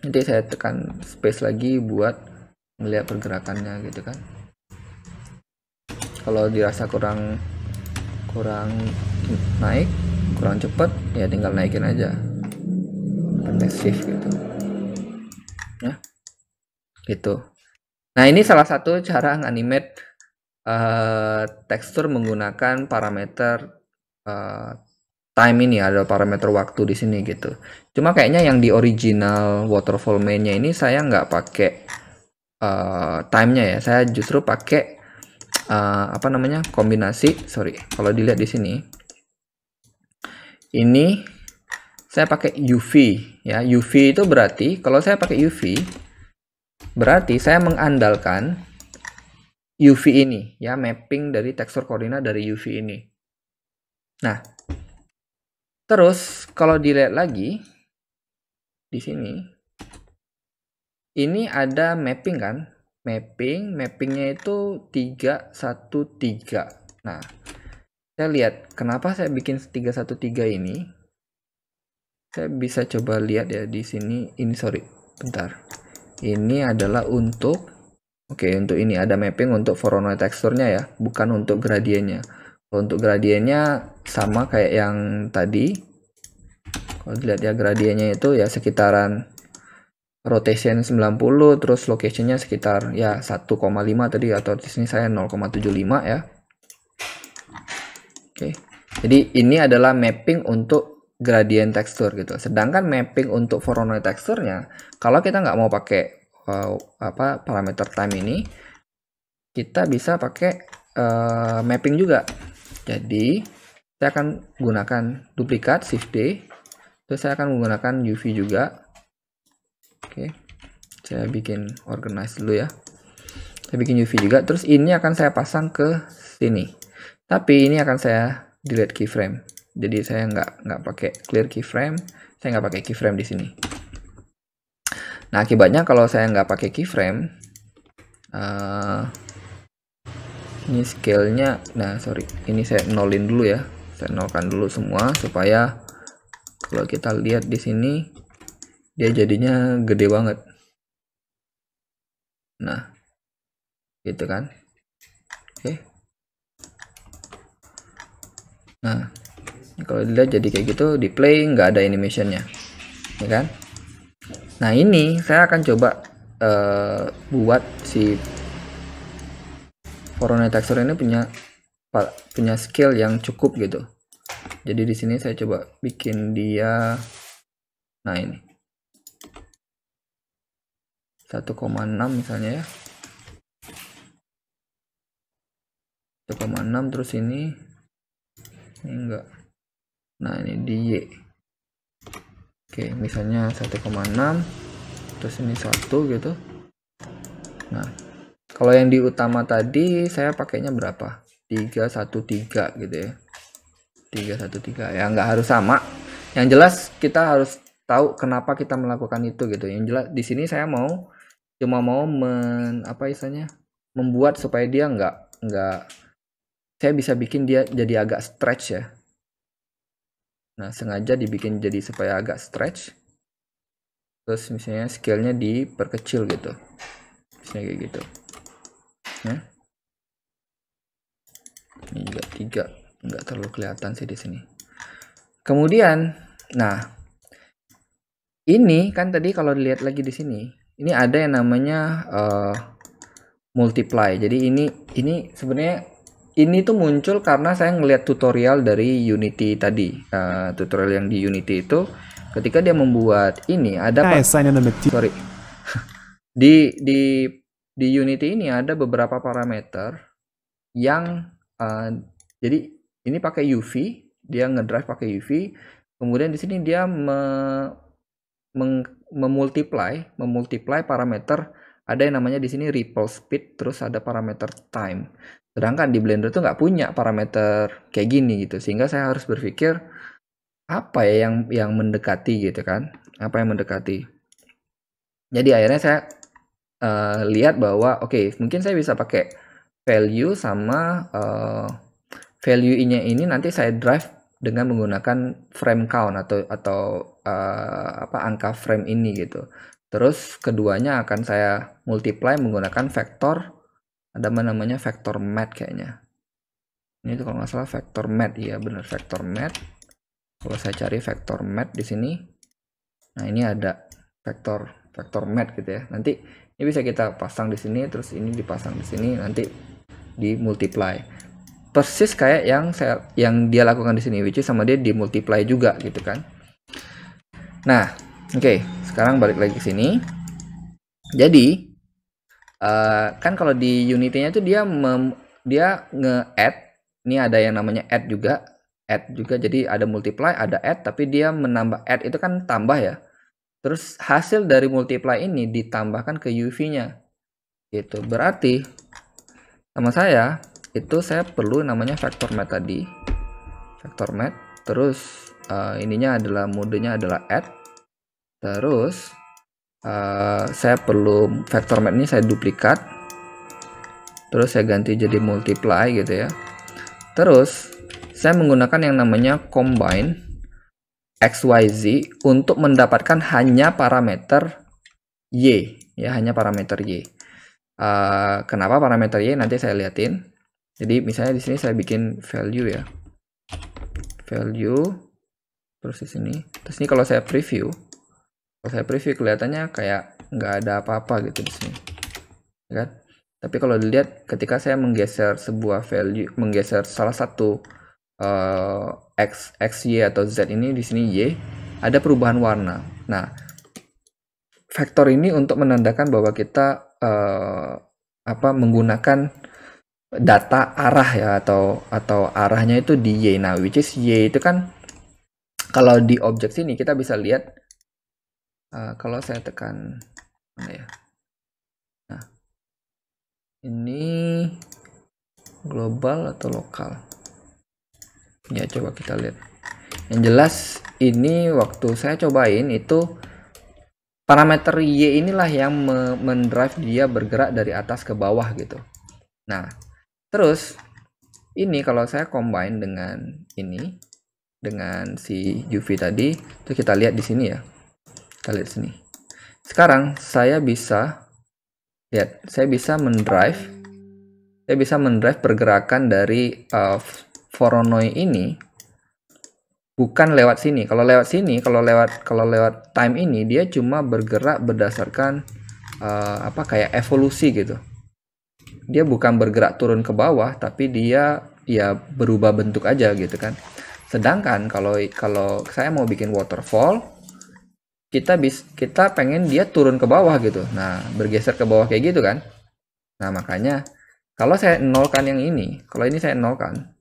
Nanti saya tekan space lagi buat melihat pergerakannya gitu kan. Kalau dirasa kurang naik, kurang cepet, ya tinggal naikin aja, pakai shift gitu ya, gitu. Nah, ini salah satu cara nganimate tekstur menggunakan parameter time. Ini ada parameter waktu di sini gitu. Cuma kayaknya yang di original waterfall main-nya ini saya nggak pakai time-nya ya. Saya justru pakai apa namanya, kombinasi. Sorry, kalau dilihat di sini, ini saya pakai UV ya. UV itu berarti kalau saya pakai UV berarti saya mengandalkan UV ini ya, mapping dari tekstur koordinat dari UV ini. Nah, terus kalau dilihat lagi di sini, ini ada mapping kan? Mappingnya itu 313. Nah, saya lihat kenapa saya bikin 313 ini. Saya bisa coba lihat ya di sini. Ini sorry, bentar. Ini adalah untuk untuk ini ada mapping untuk Voronoi teksturnya ya, bukan untuk gradiennya. Untuk gradiennya sama kayak yang tadi. Kalau dilihat ya, gradiennya itu ya sekitaran rotation 90, terus locationnya sekitar ya 1,5 tadi, atau di sini saya 0,75 ya. Oke. Jadi ini adalah mapping untuk gradient tekstur gitu. Sedangkan mapping untuk Voronoi teksturnya, kalau kita nggak mau pakai parameter time ini, kita bisa pakai mapping juga. Jadi saya akan gunakan duplikat shift D, terus saya akan menggunakan UV juga. Oke, saya bikin organize dulu ya. Saya bikin UV juga, terus ini akan saya pasang ke sini. Tapi ini akan saya delete keyframe. Jadi saya nggak pakai clear keyframe, saya nggak pakai keyframe di sini. Nah, akibatnya kalau saya nggak pakai keyframe, ini scale-nya, nah sorry, ini saya nolin dulu ya. Saya nolkan dulu semua supaya kalau kita lihat di sini dia jadinya gede banget. Nah, gitu kan. Oke. Nah, kalau dilihat jadi kayak gitu, di play nggak ada animationnya, ya kan. Nah, ini saya akan coba buat si Voronoi tekstur ini punya scale yang cukup gitu. Jadi di sini saya coba bikin dia, nah ini 1,6 misalnya ya, 1,6, terus ini enggak, nah ini di Y. Oke, misalnya 1,6, terus ini 1 gitu. Nah, kalau yang di utama tadi saya pakainya berapa? 313 gitu ya. 313 ya, nggak harus sama. Yang jelas kita harus tahu kenapa kita melakukan itu gitu. Yang jelas di sini saya cuma mau membuat supaya dia nggak saya bisa bikin dia jadi agak stretch ya. Nah, sengaja dibikin jadi supaya agak stretch. Terus misalnya scale-nya diperkecil gitu. Misalnya kayak gitu. Ya. Ini juga 3, nggak terlalu kelihatan sih di sini. Kemudian, nah Ini kan tadi kalau dilihat lagi di sini, ini ada yang namanya multiply. Jadi ini sebenarnya ini tuh muncul karena saya ngelihat tutorial dari Unity tadi. Tutorial yang di Unity itu ketika dia membuat ini ada sorry. di Unity ini ada beberapa parameter yang jadi ini pakai UV, dia ngedrive pakai UV. Kemudian di sini dia memultiply parameter, ada yang namanya di sini ripple speed, terus ada parameter time. Sedangkan di Blender tuh nggak punya parameter kayak gini gitu, sehingga saya harus berpikir apa ya yang mendekati gitu kan, apa yang mendekati. Jadi akhirnya saya lihat bahwa oke, mungkin saya bisa pakai value sama value-nya ini nanti saya drive dengan menggunakan frame count atau angka frame ini gitu. Terus keduanya akan saya multiply menggunakan vektor, ada namanya vektor mat kayaknya. Ini tuh kalau nggak salah vektor mat, iya benar vektor mat. Kalau saya cari vektor mat di sini, nah ini ada vektor mat gitu ya. Nanti ini bisa kita pasang di sini, terus ini dipasang di sini, nanti di multiply. Persis kayak yang dia lakukan di sini, which is sama dia dimultiply juga gitu kan. Nah, oke, sekarang balik lagi ke sini. Jadi kan kalau di Unity-nya itu dia nge-add, ini ada yang namanya add juga. Jadi ada multiply, ada add, tapi dia menambah add itu kan tambah ya. Terus hasil dari multiply ini ditambahkan ke UV-nya. Gitu. Berarti sama saya itu saya perlu namanya vector mat tadi, vector mat. Terus ininya adalah modenya adalah add. Terus saya perlu vector mat ini saya duplikat, terus saya ganti jadi multiply gitu ya. Terus saya menggunakan yang namanya combine XYZ untuk mendapatkan hanya parameter Y ya, hanya parameter Y. Kenapa parameter Y nanti saya liatin. Jadi misalnya di sini saya bikin value ya, value, terus di sini, terus ini kalau saya preview kelihatannya kayak nggak ada apa-apa gitu di sini, kan? Tapi kalau dilihat ketika saya menggeser sebuah value, menggeser salah satu x, y atau z ini, di sini y, ada perubahan warna. Nah, vektor ini untuk menandakan bahwa kita menggunakan data arah ya, atau arahnya itu di y. Nah, which is y itu kan kalau di objek sini kita bisa lihat kalau saya tekan mana ya. Nah, ini global atau lokal. Ya, coba kita lihat. Yang jelas ini waktu saya cobain itu parameter y inilah yang mendrive dia bergerak dari atas ke bawah gitu. Nah, terus ini kalau saya combine dengan ini, dengan si UV tadi, itu kita lihat di sini ya. Kita lihat sini. Sekarang saya bisa lihat, saya bisa mendrive pergerakan dari Voronoi ini bukan lewat sini. Kalau lewat sini, kalau lewat time ini, dia cuma bergerak berdasarkan kayak evolusi gitu. Dia bukan bergerak turun ke bawah, tapi dia ya berubah bentuk aja gitu kan. Sedangkan kalau saya mau bikin waterfall, kita pengen dia turun ke bawah gitu. Nah, bergeser ke bawah kayak gitu kan. Nah, makanya kalau saya nolkan yang ini, kalau ini saya nolkan,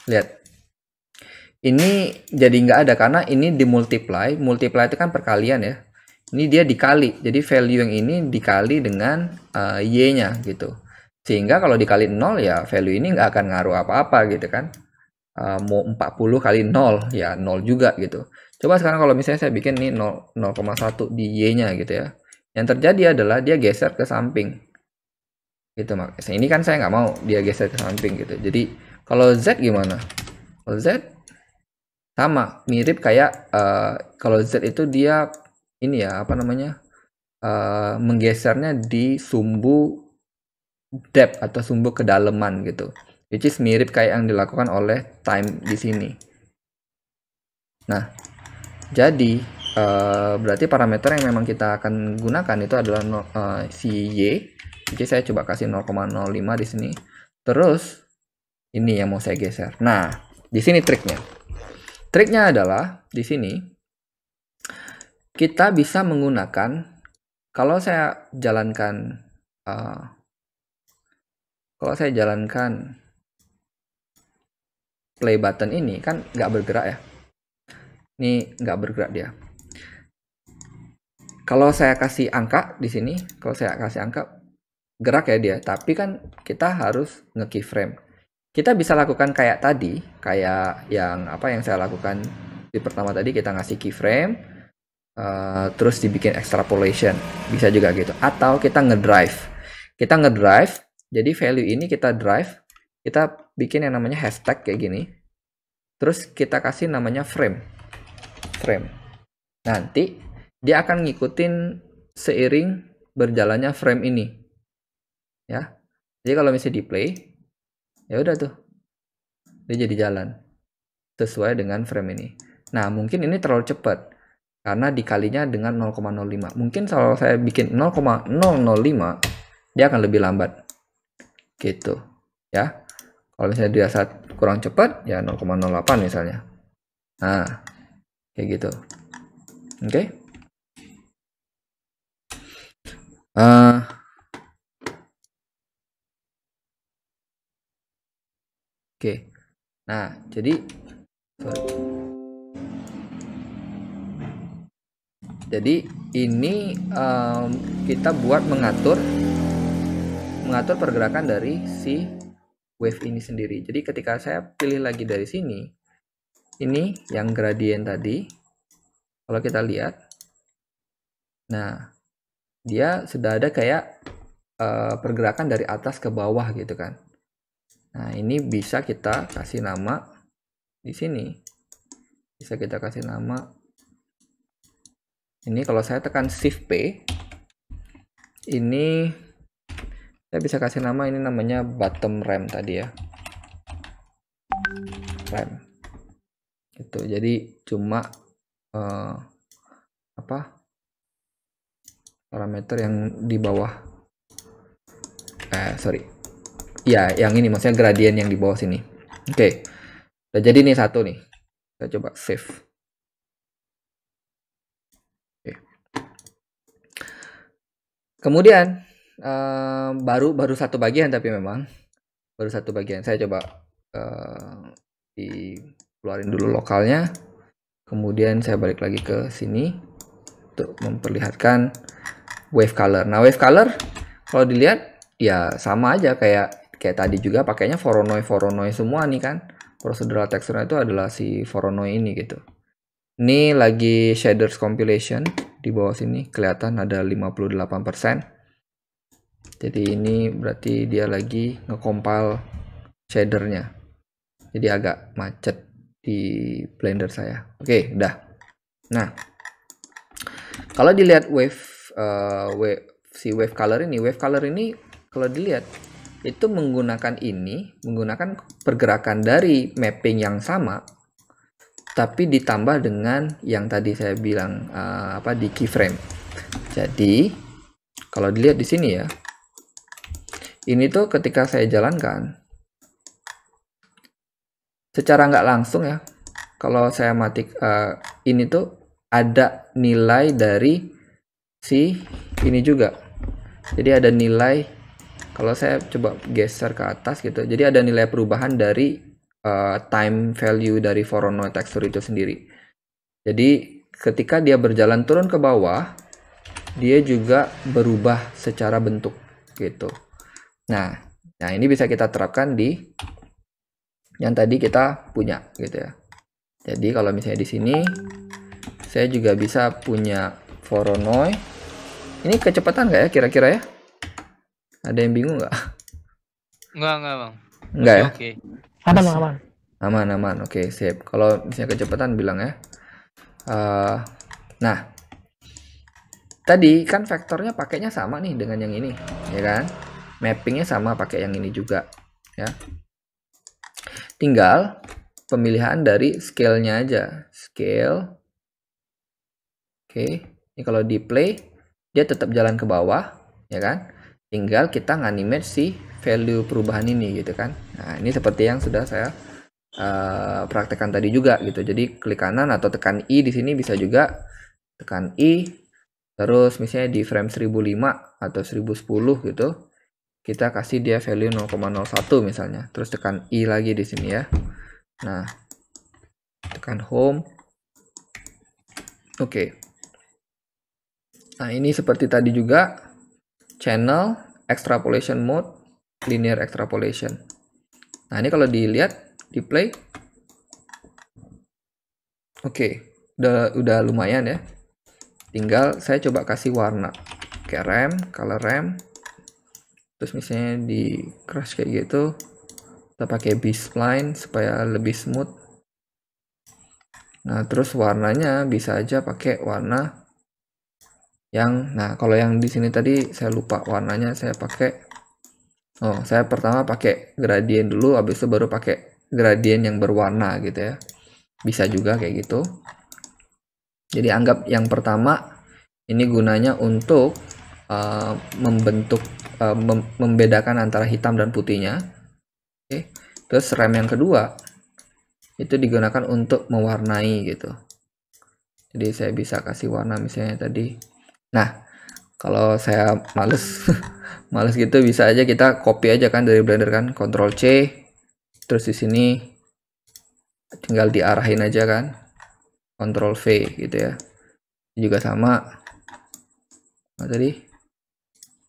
lihat, ini jadi nggak ada karena ini dimultiply. Multiply itu kan perkalian ya. Ini dia dikali, jadi value yang ini dikali dengan y-nya gitu. Sehingga kalau dikali 0 ya value ini nggak akan ngaruh apa-apa gitu kan. Mau 40 kali 0 ya 0 juga gitu. Coba sekarang kalau misalnya saya bikin nih 0,1 di y-nya gitu ya. Yang terjadi adalah dia geser ke samping. Gitu makanya. Ini kan saya nggak mau dia geser ke samping gitu. Jadi kalau z gimana? Kalau z sama, mirip kayak kalau z itu dia ini ya menggesernya di sumbu depth atau sumbu kedalaman gitu, which is mirip kayak yang dilakukan oleh time di sini. Nah, jadi berarti parameter yang memang kita akan gunakan itu adalah si Y. Jadi saya coba kasih 0,05 di sini. Terus ini yang mau saya geser. Nah, di sini triknya. Triknya adalah di sini kita bisa menggunakan, kalau saya jalankan play button ini kan nggak bergerak ya. Ini nggak bergerak dia. Kalau saya kasih angka di sini, gerak ya dia. Tapi kan kita harus nge-keyframe. Kita bisa lakukan kayak tadi, kayak yang saya lakukan di pertama tadi, kita ngasih keyframe, terus dibikin extrapolation, bisa juga gitu. Atau kita ngedrive. Jadi value ini kita drive, kita bikin yang namanya hashtag kayak gini. Terus kita kasih namanya frame. Nanti dia akan ngikutin seiring berjalannya frame ini. Ya. Jadi kalau misalnya di play, ya udah tuh. Dia jadi jalan sesuai dengan frame ini. Nah, mungkin ini terlalu cepat karena dikalinya dengan 0,05. Mungkin kalau saya bikin 0,005, dia akan lebih lambat. Gitu. Ya. Kalau misalnya dia saat kurang cepat, ya 0,08 misalnya. Nah, kayak gitu. Oke. Oke. Nah, jadi ini kita buat mengatur pergerakan dari si wave ini sendiri. Jadi ketika saya pilih lagi dari sini, ini yang gradien tadi, kalau kita lihat, nah dia sudah ada kayak pergerakan dari atas ke bawah gitu kan. Nah, ini bisa kita kasih nama di sini. Bisa kita kasih nama. Ini kalau saya tekan Shift P, ini saya bisa kasih nama, ini namanya bottom ramp tadi ya. Ramp. Gitu. Jadi cuma parameter yang di bawah. Ya, yang ini maksudnya gradien yang di bawah sini. Oke. Udah jadi nih satu nih. Kita coba save. Oke. Kemudian baru satu bagian, tapi memang baru satu bagian. Saya coba dikeluarin dulu lokalnya. Kemudian saya balik lagi ke sini untuk memperlihatkan wave color. Nah, wave color kalau dilihat ya sama aja kayak tadi juga, pakainya Voronoi semua nih kan. Procedural texture itu adalah si Voronoi ini gitu. Ini lagi shaders compilation, di bawah sini kelihatan ada 58%. Jadi ini berarti dia lagi nge-compile shadernya. Jadi agak macet di Blender saya. Oke, udah. Nah, kalau dilihat wave color ini kalau dilihat itu menggunakan pergerakan dari mapping yang sama, tapi ditambah dengan yang tadi saya bilang di keyframe. Jadi kalau dilihat di sini ya, ini tuh ketika saya jalankan secara nggak langsung ya, kalau saya matik ini tuh ada nilai dari si ini juga. Jadi ada nilai, kalau saya coba geser ke atas gitu, jadi ada nilai perubahan dari time value dari Voronoi texture itu sendiri. Jadi ketika dia berjalan turun ke bawah, dia juga berubah secara bentuk gitu. Nah ini bisa kita terapkan di yang tadi kita punya gitu ya. Jadi kalau misalnya di sini saya juga bisa punya Voronoi. Ini kecepatan nggak ya kira-kira ya? Ada yang bingung nggak? Enggak, Bang. Enggak ya? Oke. Aman. Oke, sip. Kalau misalnya kecepatan bilang ya. Nah, tadi kan vektornya pakainya sama nih dengan yang ini, ya kan? Mappingnya sama pakai yang ini juga, ya. Tinggal pemilihan dari scale-nya aja. Scale Oke, ini kalau di play dia tetap jalan ke bawah, ya kan? Tinggal kita nganimate si value perubahan ini gitu kan. Nah, ini seperti yang sudah saya praktekkan tadi juga gitu. Jadi klik kanan atau tekan I di sini bisa juga tekan I, terus misalnya di frame 1005 atau 1010 gitu, kita kasih dia value 0,01 misalnya, terus tekan I lagi di sini ya. Nah, tekan home. Oke. Nah, ini seperti tadi juga, channel, extrapolation mode, linear extrapolation. Nah, ini kalau dilihat di play, oke, udah lumayan ya. Tinggal saya coba kasih warna, kayak rem, color rem, terus misalnya di crush kayak gitu, kita pakai B-spline supaya lebih smooth. Nah, terus warnanya bisa aja pakai warna yang, nah kalau yang di sini tadi saya lupa warnanya, saya pakai, saya pertama pakai gradient dulu, habis itu baru pakai gradient yang berwarna gitu ya, bisa juga kayak gitu. Jadi anggap yang pertama ini gunanya untuk membentuk, membedakan antara hitam dan putihnya. Oke. Terus rem yang kedua itu digunakan untuk mewarnai gitu. Jadi saya bisa kasih warna misalnya tadi. Nah, kalau saya males males gitu, bisa aja kita copy aja kan dari Blender kan, Ctrl C, terus di sini tinggal diarahin aja kan, Ctrl V gitu ya. Juga sama. Nah, tadi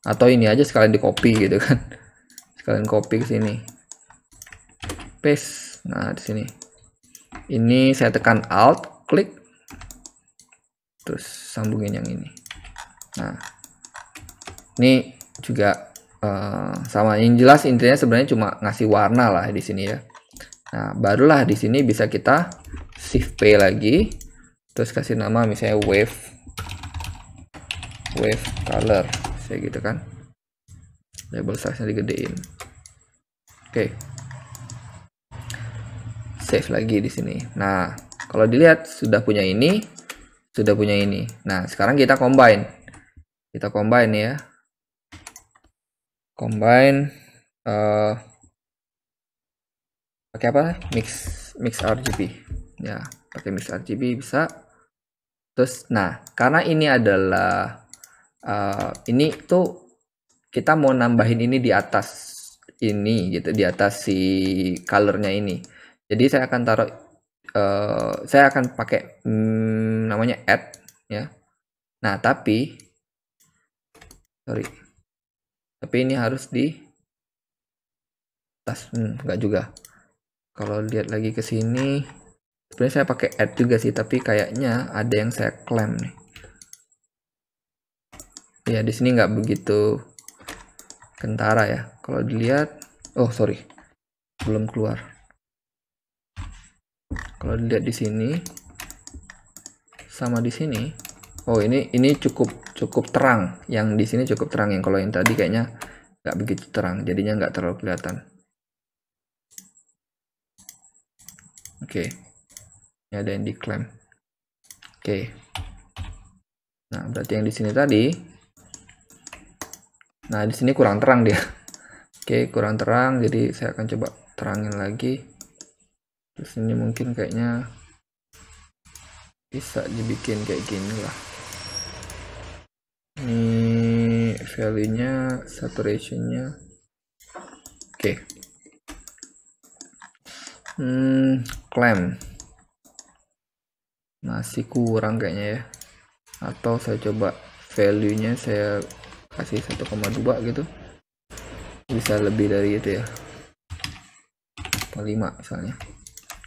atau ini aja sekalian di copy gitu kan. Sekalian copy ke sini. Paste. Nah, di sini. Ini saya tekan Alt, klik. Terus sambungin yang ini. Nah, ini juga sama, yang jelas intinya sebenarnya cuma ngasih warna lah di sini ya. Nah, barulah di sini bisa kita Shift P lagi, terus kasih nama misalnya wave color, kayak gitu kan. Label size-nya digedein. Oke. Save lagi di sini. Nah, kalau dilihat sudah punya ini, sudah punya ini. Nah, sekarang kita combine. Kita combine ya. Combine pakai apa? Mix RGB. Ya, pakai mix RGB bisa. Terus nah, karena ini adalah ini tuh kita mau nambahin ini di atas ini gitu, di atas si colornya ini. Jadi saya akan taruh, saya akan pakai namanya add ya. Nah, tapi ini harus di atas, enggak juga. Kalau lihat lagi ke sini, sebenarnya saya pakai add juga sih, tapi kayaknya ada yang saya klaim nih. Ya, di sini nggak begitu kentara ya. Kalau dilihat, oh sorry, belum keluar. Kalau dilihat di sini sama di sini, oh ini cukup terang. Yang di sini cukup terang, yang kalau yang tadi kayaknya nggak begitu terang, jadinya nggak terlalu kelihatan. Oke, ini ada yang diklaim. Oke, nah berarti yang di sini tadi, nah di sini kurang terang dia. Oke, kurang terang, jadi saya akan coba terangin lagi. Terus ini mungkin kayaknya bisa dibikin kayak gini lah. Ini value-nya, saturation-nya. Oke. Claim. Masih kurang kayaknya ya. Atau saya coba value-nya saya kasih 1,2 gitu. Bisa lebih dari itu ya. 5 misalnya.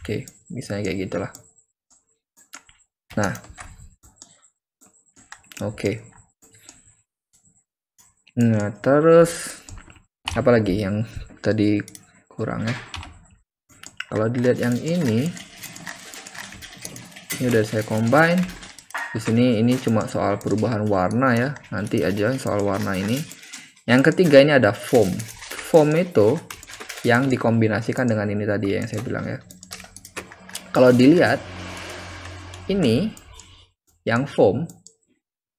Oke, misalnya kayak gitulah. Nah. Oke. Nah, terus apa lagi yang tadi kurang ya? Kalau dilihat yang ini udah saya combine. Di sini ini cuma soal perubahan warna ya. Nanti aja soal warna ini. Yang ketiga ini ada foam. Foam itu yang dikombinasikan dengan ini tadi yang saya bilang ya. Kalau dilihat ini yang foam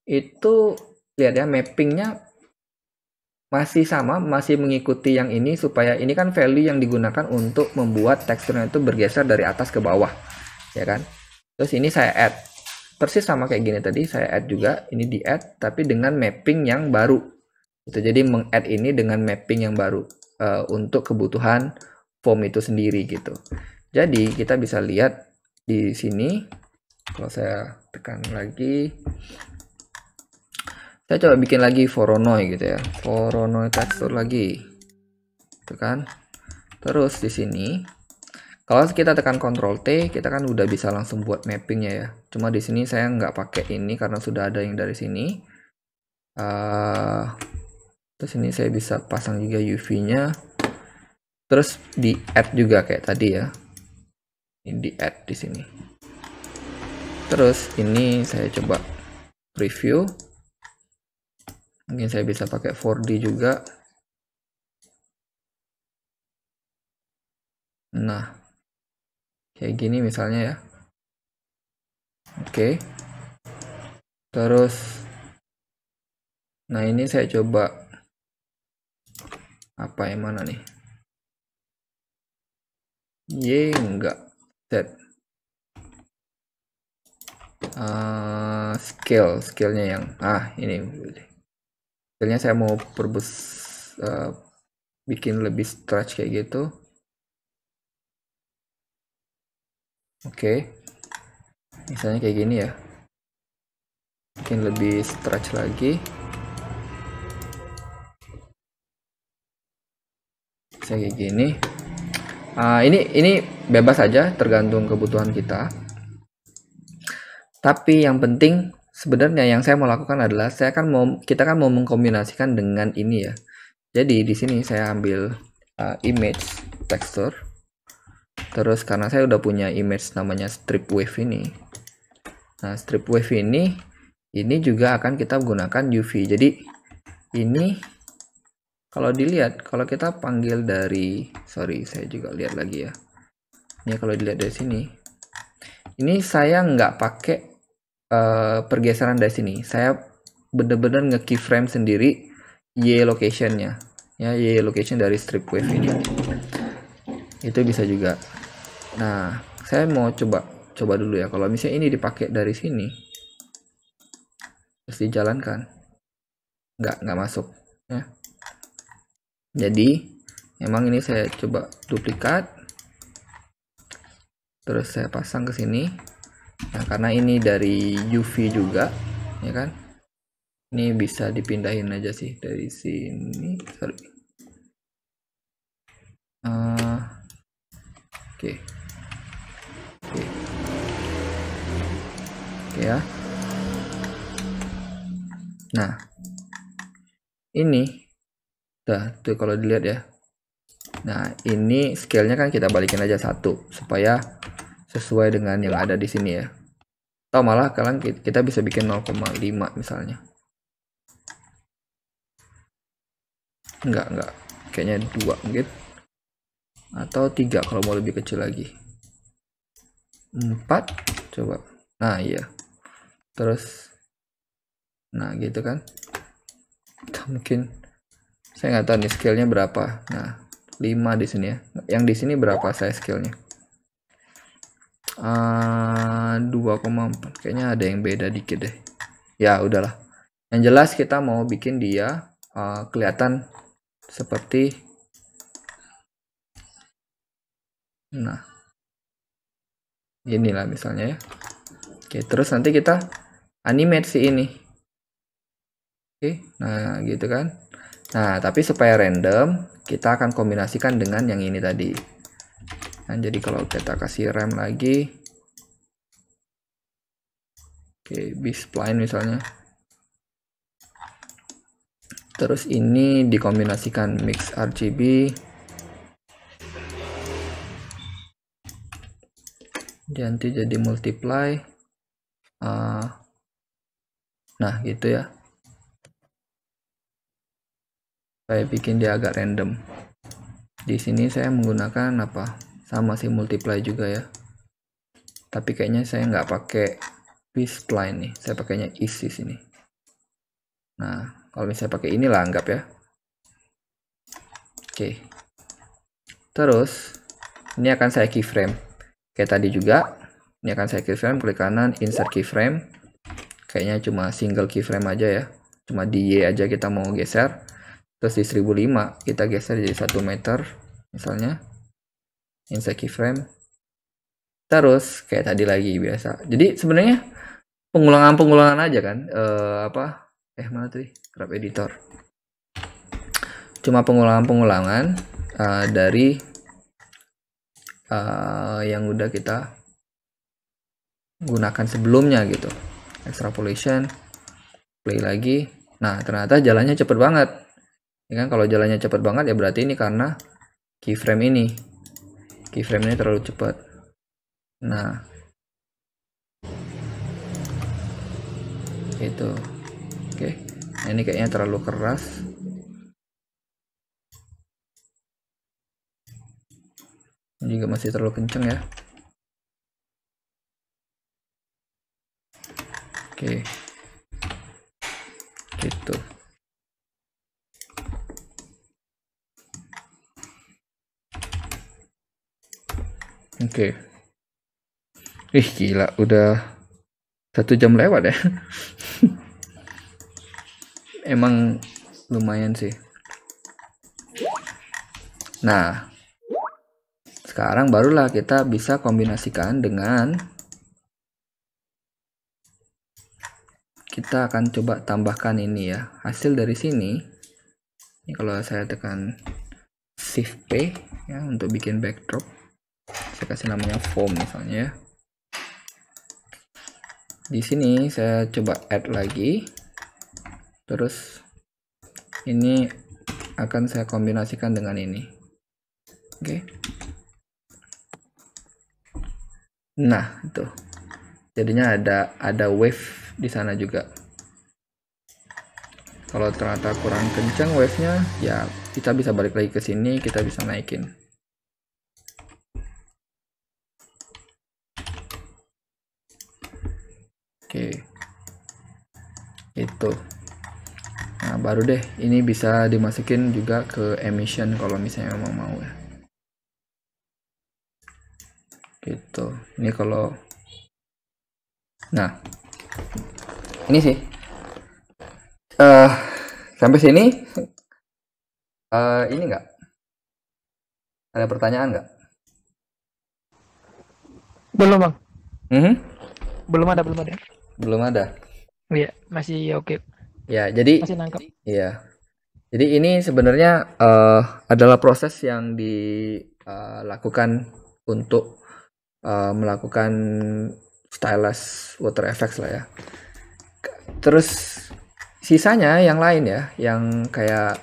itu lihat ya, mappingnya masih sama, masih mengikuti yang ini, supaya ini kan value yang digunakan untuk membuat teksturnya itu bergeser dari atas ke bawah, ya kan. Terus ini saya add persis sama kayak gini tadi, saya add juga, ini di add tapi dengan mapping yang baru itu. Jadi meng-add ini dengan mapping yang baru untuk kebutuhan form itu sendiri gitu. Jadi kita bisa lihat di sini, kalau saya tekan lagi, saya coba bikin lagi Voronoi gitu ya, Voronoi tekstur lagi, itu kan. Terus di sini kalau kita tekan Ctrl T, kita kan udah bisa langsung buat mappingnya ya. Cuma di sini saya nggak pakai ini karena sudah ada yang dari sini. Terus ini saya bisa pasang juga UV-nya. Terus di add juga kayak tadi ya. Ini di add di sini. Terus ini saya coba preview. Mungkin saya bisa pakai 4D juga. Nah, kayak gini misalnya ya. Oke. Terus, nah ini saya coba apa yang mana nih? Enggak. Set. Scale-nya yang ini. Scale-nya saya mau bikin lebih stretch kayak gitu. Oke. Misalnya kayak gini ya. Bikin lebih stretch lagi. Bisa kayak gini. Ini bebas aja, tergantung kebutuhan kita. Tapi yang penting sebenarnya yang saya mau lakukan adalah kita kan mau mengkombinasikan dengan ini ya. Jadi di sini saya ambil image texture. Terus karena saya udah punya image namanya strip wave ini. Nah, strip wave ini juga akan kita gunakan UV. Jadi ini kalau dilihat, kalau kita panggil dari, sorry saya juga lihat lagi ya. Ini kalau dilihat dari sini, ini saya nggak pakai pergeseran dari sini. Saya benar-benar nge-keyframe sendiri Y location-nya. Ya, Y location dari strip wave ini. Itu bisa juga. Nah, saya mau coba dulu ya. Kalau misalnya ini dipakai dari sini, terus dijalankan, nggak masuk. Ya. Jadi, memang ini saya coba duplikat. Terus saya pasang ke sini. Nah, karena ini dari UV juga, ya kan? Ini bisa dipindahin aja sih dari sini. Sorry. Oke ya. Nah, ini tuh kalau dilihat ya. Nah, ini scale-nya kan kita balikin aja 1 supaya sesuai dengan yang ada di sini ya. Atau malah kalian kita bisa bikin 0,5 misalnya. Enggak. Kayaknya 2 mungkin. Atau 3 kalau mau lebih kecil lagi. 4 coba. Nah, iya. Terus nah, gitu kan. Mungkin saya nggak tahu nih scale-nya berapa. Nah, 5 di sini ya. Yang di sini berapa saya scale-nya? 2,4. Kayaknya ada yang beda dikit deh. Ya, udahlah. Yang jelas kita mau bikin dia kelihatan seperti inilah misalnya ya. Oke, terus nanti kita animate si ini. Oke, nah gitu kan. Nah, tapi supaya random, kita akan kombinasikan dengan yang ini tadi. Nah, jadi kalau kita kasih rem lagi, oke, B-spline misalnya. Terus ini dikombinasikan mix RGB. Nanti jadi multiply. Nah, gitu ya. Saya bikin dia agak random. Di sini saya menggunakan apa? Sama sih multiply juga ya. Tapi kayaknya saya nggak pakai B-spline nih. Saya pakainya is di sini. Nah, kalau misalnya pakai inilah anggap ya. Oke. Terus ini akan saya keyframe. Kayak tadi juga, ini akan saya keyframe, klik kanan, insert keyframe. Kayaknya cuma single keyframe aja ya. Cuma di Y aja kita mau geser. Terus di 1005 kita geser jadi 1 meter misalnya. Insert keyframe. Terus kayak tadi lagi biasa. Jadi sebenarnya pengulangan-pengulangan aja kan. Mana tadi? Grab editor. Cuma pengulangan-pengulangan dari yang udah kita gunakan sebelumnya gitu. Extrapolation, play lagi. Nah, ternyata jalannya cepet banget. Ya kan, kalau jalannya cepet banget ya berarti ini karena keyframe ini. Keyframe ini terlalu cepat. Nah, itu. Oke. Nah, ini kayaknya terlalu keras. Ini juga masih terlalu kenceng ya. Oke. Gitu. Oke. Ih, gila, udah 1 jam lewat ya. Emang lumayan sih. Nah, sekarang barulah kita bisa kombinasikan dengan, kita akan coba tambahkan ini ya. Hasil dari sini, ini kalau saya tekan Shift P ya untuk bikin backdrop, saya kasih namanya foam misalnya ya. Di sini saya coba add lagi, terus ini akan saya kombinasikan dengan ini. Oke. Nah, itu. Jadinya ada wave di sana juga. Kalau ternyata kurang kencang wave-nya, ya kita bisa balik lagi ke sini, kita bisa naikin. Oke. Itu. Nah, baru deh ini bisa dimasukin juga ke emission kalau misalnya memang mau ya. Gitu. Ini kalau, nah, ini sih. Sampai sini, ini enggak? Ada pertanyaan nggak? Belum, Bang. Belum ada. Belum ada. Iya, masih oke. Ya, jadi Masih nangkep. Iya. Jadi ini sebenarnya adalah proses yang dilakukan untuk melakukan stylus water effects lah ya. Terus sisanya yang lain ya, yang kayak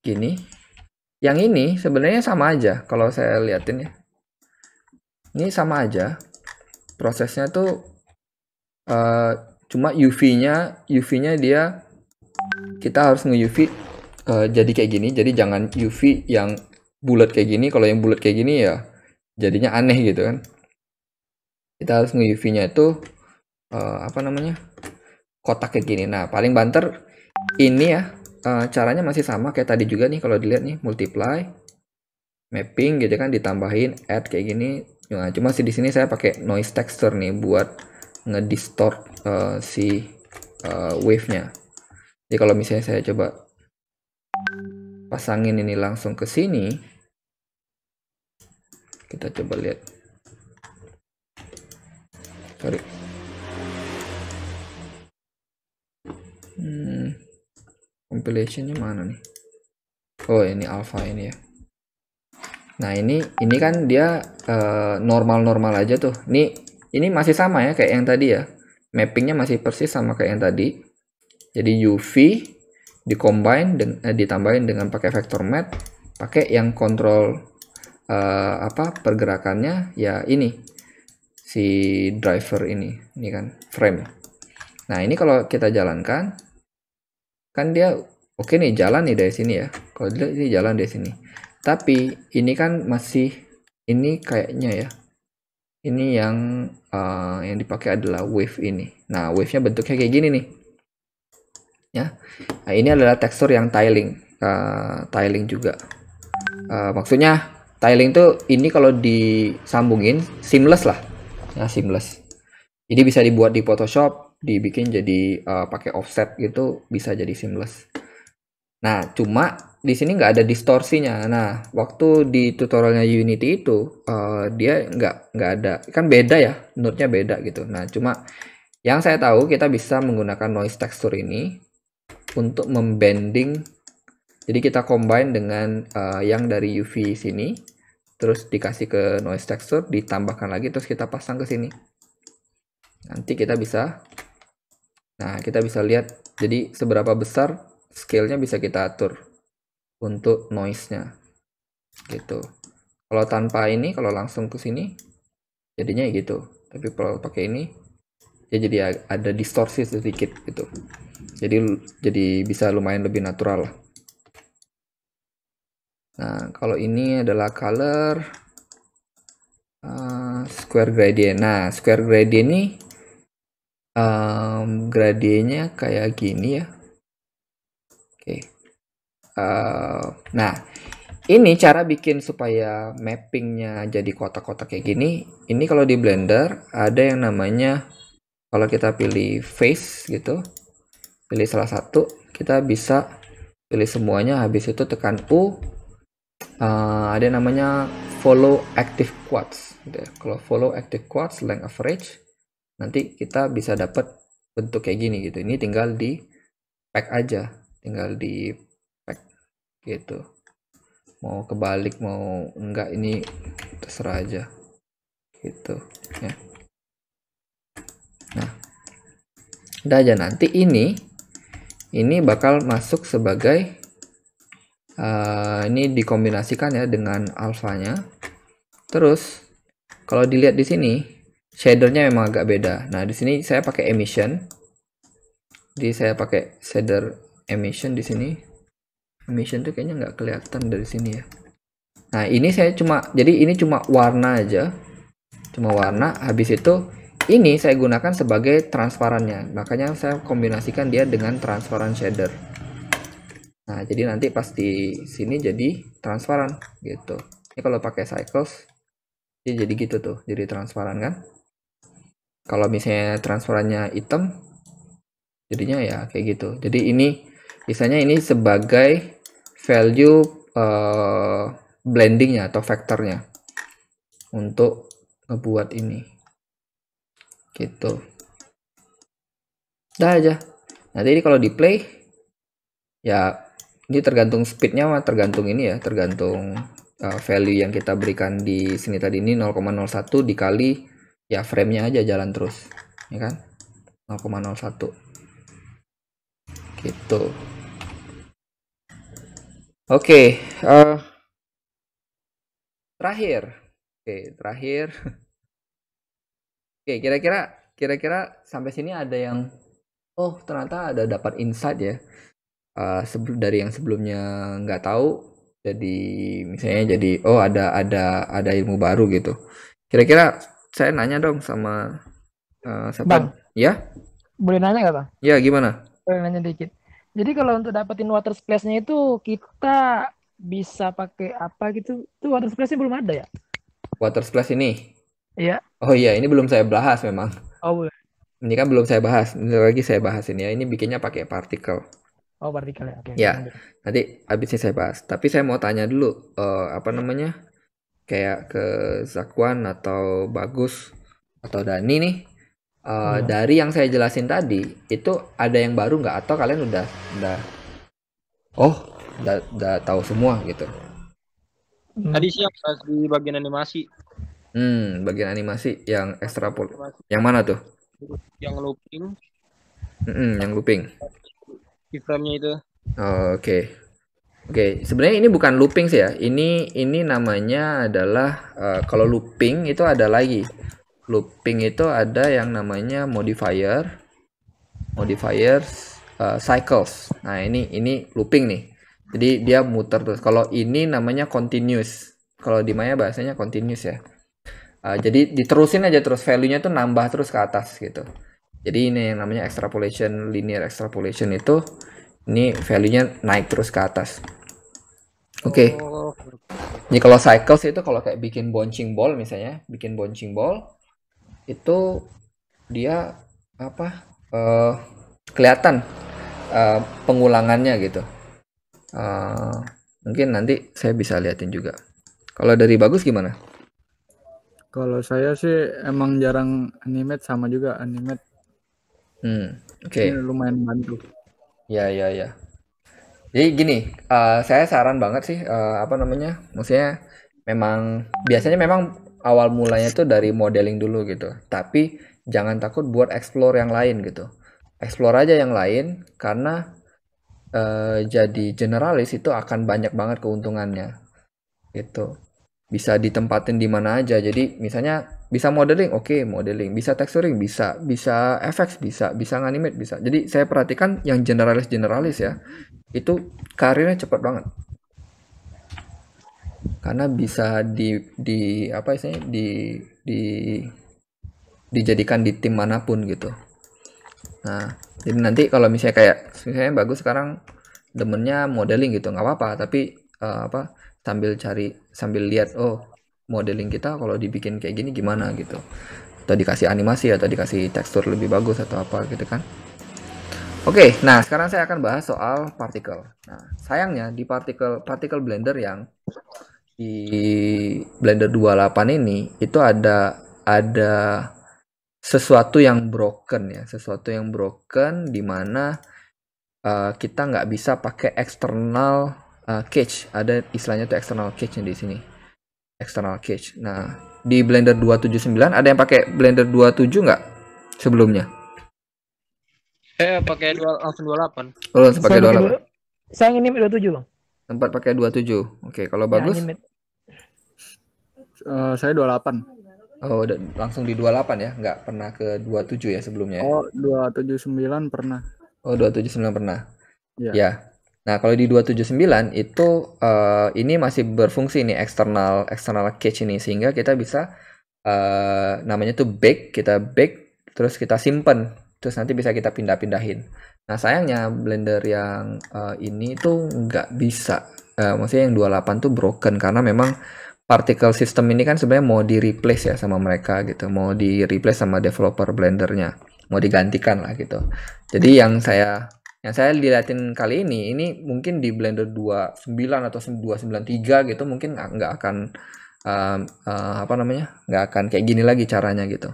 gini. Yang ini sebenarnya sama aja kalau saya liatin ya. Ini sama aja. Prosesnya tuh cuma UV-nya dia kita harus nge-UV jadi kayak gini. Jadi jangan UV yang bulat kayak gini. Kalau yang bulat kayak gini ya jadinya aneh gitu kan. Kita harus nge-UV-nya itu kotak kayak gini. Nah, paling banter ini ya. Caranya masih sama kayak tadi juga nih kalau dilihat nih, multiply, mapping gitu kan, ditambahin add kayak gini. Nah, cuma sih di sini saya pakai noise texture nih buat ngedistort si wave-nya. Jadi kalau misalnya saya coba pasangin ini langsung ke sini, kita coba lihat. Sorry. Compilationnya mana nih? Oh, ini alpha ini ya. Nah, ini kan dia normal-normal aja tuh. Ini masih sama ya kayak yang tadi ya. Mappingnya masih persis sama kayak yang tadi. Jadi UV ditambahin dengan pakai vector matte, pakai yang kontrol pergerakannya ya ini si driver ini kan frame. Nah, ini kalau kita jalankan kan dia oke nih, jalan nih dari sini ya. Kalau dilihat ini jalan dari sini. Tapi ini kan masih, ini kayaknya ya. Ini yang dipakai adalah wave ini. Nah, wave-nya bentuknya kayak gini nih. ya. Nah, ini adalah tekstur yang tiling, tiling juga. Maksudnya tiling tuh ini kalau disambungin seamless lah, ya seamless. Jadi bisa dibuat di Photoshop, dibikin jadi pakai offset gitu, bisa jadi seamless. Nah, cuma di sini nggak ada distorsinya. Nah, waktu di tutorialnya Unity itu dia nggak ada, kan beda ya, node-nya beda gitu. Nah, cuma yang saya tahu kita bisa menggunakan noise texture ini untuk membending. Jadi kita combine dengan yang dari UV sini, terus dikasih ke noise texture, ditambahkan lagi, terus kita pasang ke sini. Nanti kita bisa, nah kita bisa lihat, jadi seberapa besar scale-nya bisa kita atur untuk noise-nya, gitu. Kalau tanpa ini, kalau langsung ke sini, jadinya gitu. Tapi kalau pakai ini, ya jadi ada distorsi sedikit gitu. Jadi bisa lumayan lebih natural lah. Nah, kalau ini adalah color square gradient. Nah, square gradient ini gradiennya kayak gini ya. Oke. Nah, ini cara bikin supaya mappingnya jadi kotak-kotak kayak gini. Ini kalau di Blender ada yang namanya, kalau kita pilih face gitu, pilih salah satu, kita bisa pilih semuanya, habis itu tekan U. Ada namanya follow active quads gitu ya. Kalau follow active quads length average, nanti kita bisa dapat bentuk kayak gini gitu. Ini tinggal di pack aja, tinggal di pack gitu. Mau kebalik mau enggak, ini terserah aja gitu ya. Nah, udah aja, nanti ini bakal masuk sebagai ini dikombinasikan ya dengan alfanya. Terus kalau dilihat di sini shadernya memang agak beda. Nah, di sini saya pakai emission. Jadi saya pakai shader emission di sini. Emission tuh kayaknya nggak kelihatan dari sini ya. Nah, ini saya jadi ini cuma warna aja. Cuma warna, habis itu ini saya gunakan sebagai transparannya. Makanya saya kombinasikan dia dengan transparan shader. Nah, jadi nanti pas di sini jadi transparan gitu. Ini kalau pakai cycles, dia jadi gitu tuh, jadi transparan kan. Kalau misalnya transparannya hitam, jadinya ya kayak gitu. Jadi ini, misalnya ini sebagai value blendingnya atau vektornya untuk ngebuat ini. Gitu. Udah aja. Nanti ini kalau di play, ya ini tergantung speednya, tergantung ini ya, tergantung value yang kita berikan di sini tadi. Ini 0,01 dikali ya frame-nya aja jalan terus, ya kan, 0,01 gitu. Oke, terakhir oke, kira-kira sampai sini ada yang ternyata ada dapat insight ya. Dari yang sebelumnya nggak tahu, jadi misalnya jadi ada ilmu baru gitu. Kira-kira saya nanya dong sama siapa? Bang, Ya, boleh nanya nggak bang? ya gimana? Boleh nanya dikit. Jadi kalau untuk dapetin water splash-nya itu kita bisa pakai apa gitu? Itu water splash-nya belum ada ya? Water splash ini? Iya. Oh iya, ini belum saya bahas memang. Oh, boleh. Ini kan belum saya bahas. Ini lagi saya bahas ini ya. Ini bikinnya pakai partikel. Oh, partikel ya. Oke. Ya, nanti habis ini saya bahas. Tapi saya mau tanya dulu, apa namanya? Kayak ke Zakwan atau Bagus atau Dani nih. Dari yang saya jelasin tadi, itu ada yang baru nggak? Atau kalian udah tahu semua gitu? Tadi siap pas di bagian animasi. Bagian animasi yang ekstrapol. Yang mana tuh? Yang looping. Yang looping. Keyframe-nya itu. Oke, sebenarnya ini bukan looping sih ya. Ini namanya adalah kalau looping itu ada lagi. Looping itu ada yang namanya modifiers, cycles. Nah, ini looping nih. Jadi dia muter terus. Kalau ini namanya continuous. Kalau di Maya bahasanya continuous ya. Jadi diterusin aja terus, value-nya tuh nambah terus ke atas gitu. Jadi ini yang namanya extrapolation, linear extrapolation itu ini value-nya naik terus ke atas. Oke. Oh, Jadi kalau cycles itu kalau kayak bikin bouncing ball misalnya, bikin bouncing ball itu dia apa? Kelihatan pengulangannya gitu. Mungkin nanti saya bisa liatin juga. Kalau dari Bagus gimana? Kalau saya sih emang jarang animate, sama juga animate. Oke. Ini lumayan bantu. Ya. Jadi gini, saya saran banget sih, apa namanya, maksudnya biasanya memang awal mulanya tuh dari modeling dulu gitu. Tapi jangan takut buat explore yang lain gitu. Explore aja yang lain karena jadi generalis itu akan banyak banget keuntungannya gitu. Bisa ditempatin di mana aja. Jadi misalnya bisa modeling, oke, modeling. Bisa texturing, bisa FX, bisa nganimate, bisa. Jadi saya perhatikan yang generalis ya, itu karirnya cepat banget. Karena bisa apa istilahnya dijadikan di tim manapun gitu. Nah, jadi nanti kalau misalnya Bagus sekarang demennya modeling gitu, nggak apa-apa, tapi apa sambil lihat, oh modeling kita kalau dibikin kayak gini gimana gitu, atau dikasih animasi atau dikasih tekstur lebih bagus atau apa gitu kan. Oke, nah sekarang saya akan bahas soal partikel. Nah, sayangnya di partikel blender yang di Blender 28 ini itu ada sesuatu yang broken ya, di mana kita nggak bisa pakai external cage. Ada istilahnya tuh external cage di sini. External cage. Nah, di Blender 279 ada yang pakai Blender 27 nggak sebelumnya? pakai langsung 28. Oh, langsung pakai 28. Saya ingin 27, Bang. Tempat pakai 27. Oke, kalau Ya, Bagus? animate. Saya 28. Oh, langsung di 28 ya? Nggak pernah ke 27 ya sebelumnya ya? Oh, 279 pernah. Oh, 279 pernah. Ya. Ya. Nah, kalau di 279 itu ini masih berfungsi nih external cache ini, sehingga kita bisa namanya tuh bake, terus kita simpen, terus nanti bisa kita pindah-pindahin. Nah, sayangnya Blender yang ini tuh nggak bisa. Maksudnya yang 28 tuh broken karena memang particle system ini kan sebenarnya mau di replace ya sama mereka gitu, mau di replace sama developer Blendernya, mau digantikan lah gitu. Jadi yang saya liatin kali ini mungkin di Blender 29 atau 293 gitu mungkin nggak akan apa namanya, nggak akan kayak gini lagi caranya gitu.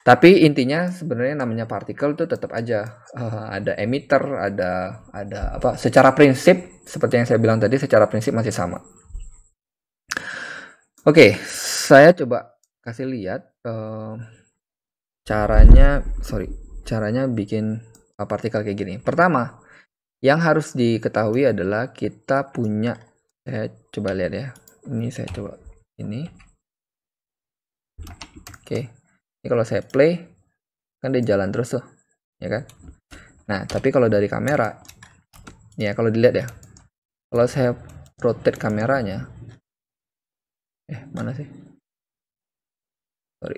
Tapi intinya sebenarnya namanya partikel tuh tetap aja ada emitter, ada apa, secara prinsip seperti yang saya bilang tadi, secara prinsip masih sama. Oke, saya coba kasih lihat caranya bikin partikel kayak gini. Pertama, yang harus diketahui adalah kita punya, saya coba lihat ya. Ini saya coba ini. Oke. Ini kalau saya play kan dia jalan terus tuh, ya kan? Nah, tapi kalau dari kamera, ya kalau dilihat ya. Kalau saya rotate kameranya, mana sih? Sorry.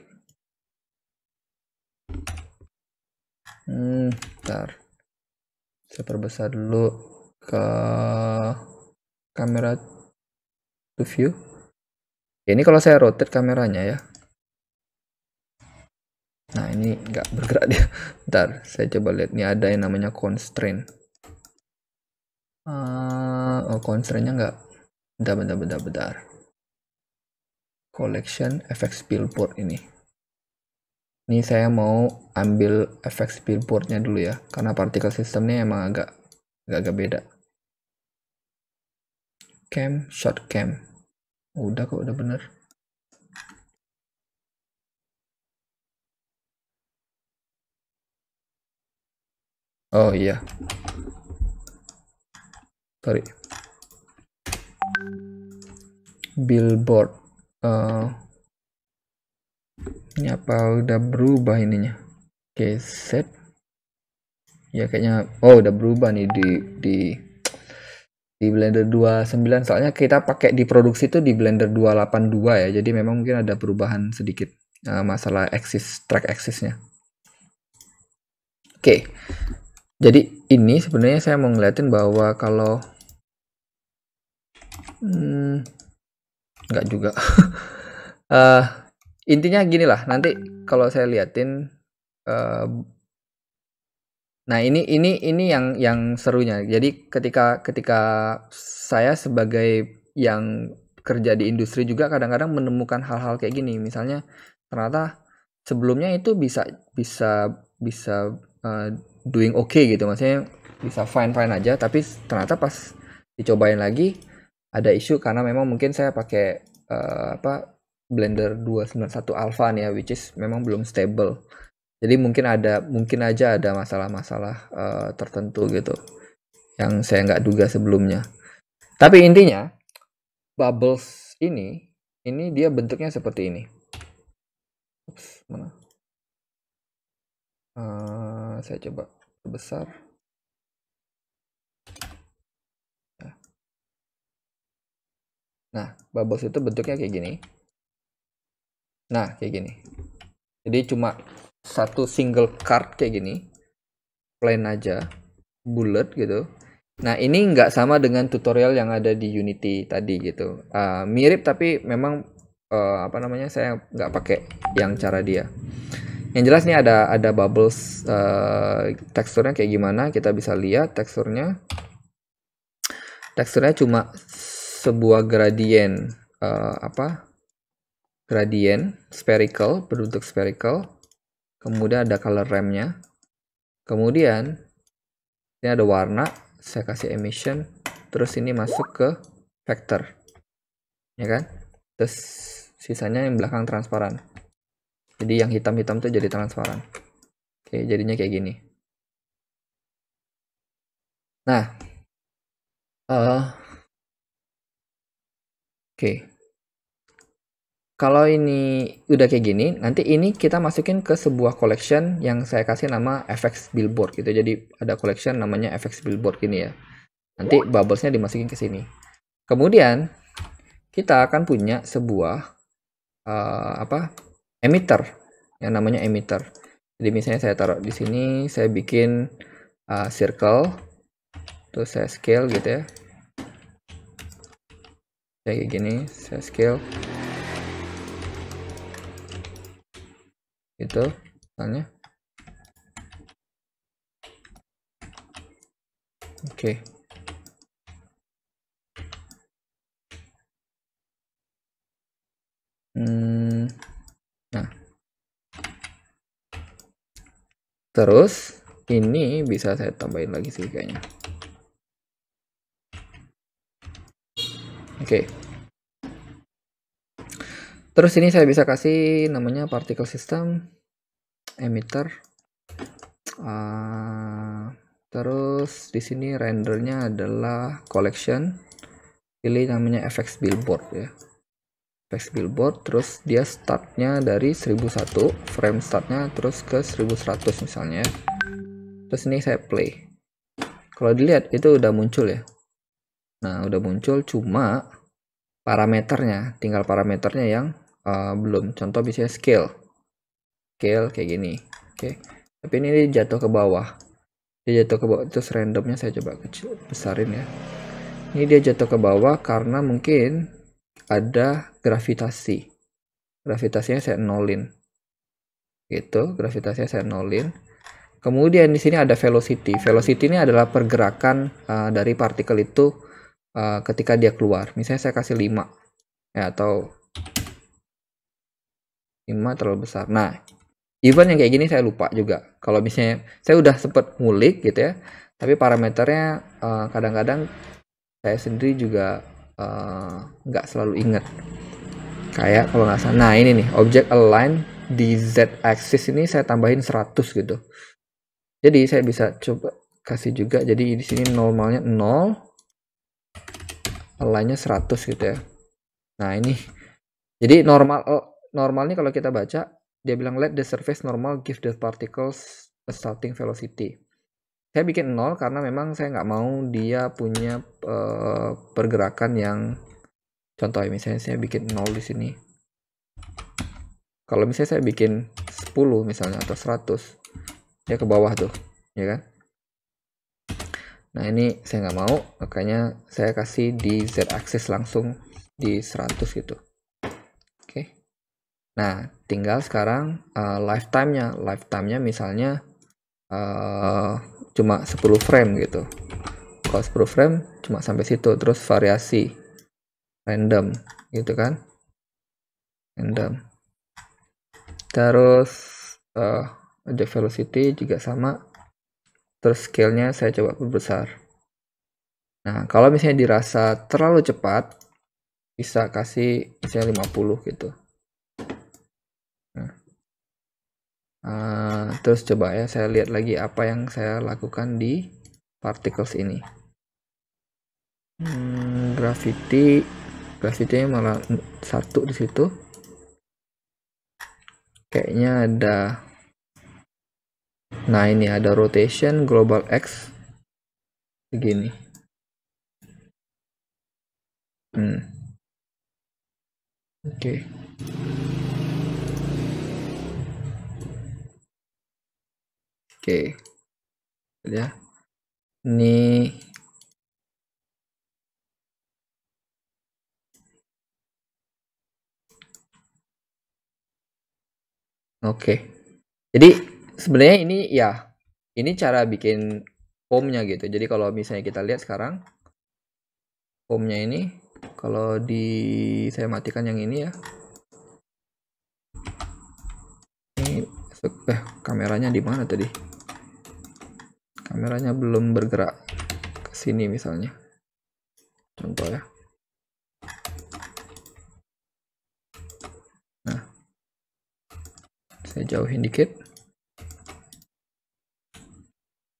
Bentar. Saya perbesar dulu ke kamera to view. Ya, ini kalau saya rotate kameranya ya. Nah, ini nggak bergerak dia. Bentar, saya coba lihat. Ini ada yang namanya constraint. Oh, constraintnya nggak. Bentar. Collection FX billboard ini. Ini saya mau ambil FX billboardnya dulu ya, karena particle systemnya emang agak beda. Cam, shot cam. Udah kok, udah bener. Oh iya. Sorry. Billboard. Ini apa udah berubah ininya? Oke, set. Ya kayaknya udah berubah nih di Blender 29, soalnya kita pakai di produksi itu di Blender 282 ya. Jadi memang mungkin ada perubahan sedikit masalah track axisnya. Oke. Jadi ini sebenarnya saya mau ngeliatin bahwa kalau nggak juga. Intinya gini lah, nanti kalau saya liatin, nah ini yang serunya. Jadi ketika saya sebagai yang kerja di industri juga kadang-kadang menemukan hal-hal kayak gini. Misalnya ternyata sebelumnya itu bisa doing okay gitu, maksudnya bisa fine aja, tapi ternyata pas dicobain lagi ada isu karena memang mungkin saya pakai Blender 291 Alpha nih ya, which is memang belum stable. Jadi mungkin aja ada masalah-masalah tertentu gitu yang saya nggak duga sebelumnya. Tapi intinya bubbles ini dia bentuknya seperti ini. Ups, mana? Saya coba besar. Nah, bubbles itu bentuknya kayak gini. Nah, kayak gini. Jadi cuma satu single card kayak gini, plain aja, bullet gitu. Nah, ini nggak sama dengan tutorial yang ada di Unity tadi gitu. Mirip tapi memang saya nggak pakai yang cara dia. Yang jelas nih ada bubbles, teksturnya kayak gimana kita bisa lihat teksturnya. Teksturnya cuma sebuah gradien gradien spherical, berbentuk spherical. Kemudian ada color ramp-nya. Kemudian ini ada warna, saya kasih emission, terus ini masuk ke vector, ya kan? Terus sisanya yang belakang transparan. Jadi yang hitam-hitam tuh jadi transparan. Oke, jadinya kayak gini. Nah, oke. Kalau ini udah kayak gini, nanti ini kita masukin ke sebuah collection yang saya kasih nama FX Billboard gitu. Jadi ada collection namanya FX Billboard gini ya. Nanti bubblesnya dimasukin ke sini. Kemudian kita akan punya sebuah emitter yang namanya emitter. Jadi misalnya saya taruh di sini, saya bikin circle, terus saya scale gitu ya. Kayak gini, saya scale. Itu misalnya. Oke. Nah. Terus ini bisa saya tambahin lagi sih kayaknya. Oke. Terus ini saya bisa kasih namanya particle system emitter. Terus di sini rendernya adalah collection. Pilih namanya FX Billboard ya. FX Billboard, terus dia startnya dari 1001, frame startnya terus ke 1100 misalnya. Terus ini saya play. Kalau dilihat itu udah muncul ya. Nah, udah muncul, cuma parameternya, tinggal parameternya yang belum. Contoh misalnya scale kayak gini. Oke. Tapi ini jatuh ke bawah. Dia jatuh ke bawah, terus randomnya saya coba besarin ya. Ini dia jatuh ke bawah karena mungkin ada gravitasi. Gravitasinya saya nolin. Gitu, gravitasinya saya nolin. Kemudian di sini ada velocity. Velocity ini adalah pergerakan dari partikel itu ketika dia keluar. Misalnya saya kasih 5 ya, atau 5 terlalu besar. Nah, even yang kayak gini saya lupa juga. Kalau misalnya saya udah sempet ngulik gitu ya, tapi parameternya kadang-kadang saya sendiri juga nggak selalu inget. Kayak kalau nggak salah, nah ini nih, object align di z-axis ini saya tambahin 100 gitu. Jadi saya bisa coba kasih juga, jadi di sini normalnya 0, align-nya 100 gitu ya. Nah ini, jadi normalnya kalau kita baca, dia bilang let the surface normal give the particles a starting velocity. Saya bikin 0 karena memang saya nggak mau dia punya pergerakan yang, contoh misalnya saya bikin 0 di sini. Kalau misalnya saya bikin 10 misalnya atau 100, dia ke bawah tuh. ya kan? Nah ini saya nggak mau, makanya saya kasih di z-axis langsung di 100 gitu. Oke. Nah tinggal sekarang lifetime-nya misalnya cuma 10 frame gitu. Kalau 10 frame cuma sampai situ, terus variasi random gitu kan, random. Terus object velocity juga sama, terus scale-nya saya coba perbesar. Nah kalau misalnya dirasa terlalu cepat, bisa kasih misalnya 50 gitu. Terus coba ya saya lihat lagi apa yang saya lakukan di particles ini. Gravity malah 1 di situ. Kayaknya ada. Nah ini ada rotation global X begini. Oke. Ya. Ini oke. Jadi sebenarnya ini cara bikin foam-nya gitu. Jadi kalau misalnya kita lihat sekarang foam-nya ini, kalau saya matikan yang ini ya. Ini kameranya di mana tadi? Kameranya belum bergerak ke sini misalnya. Contoh ya. Nah. Saya jauhin dikit.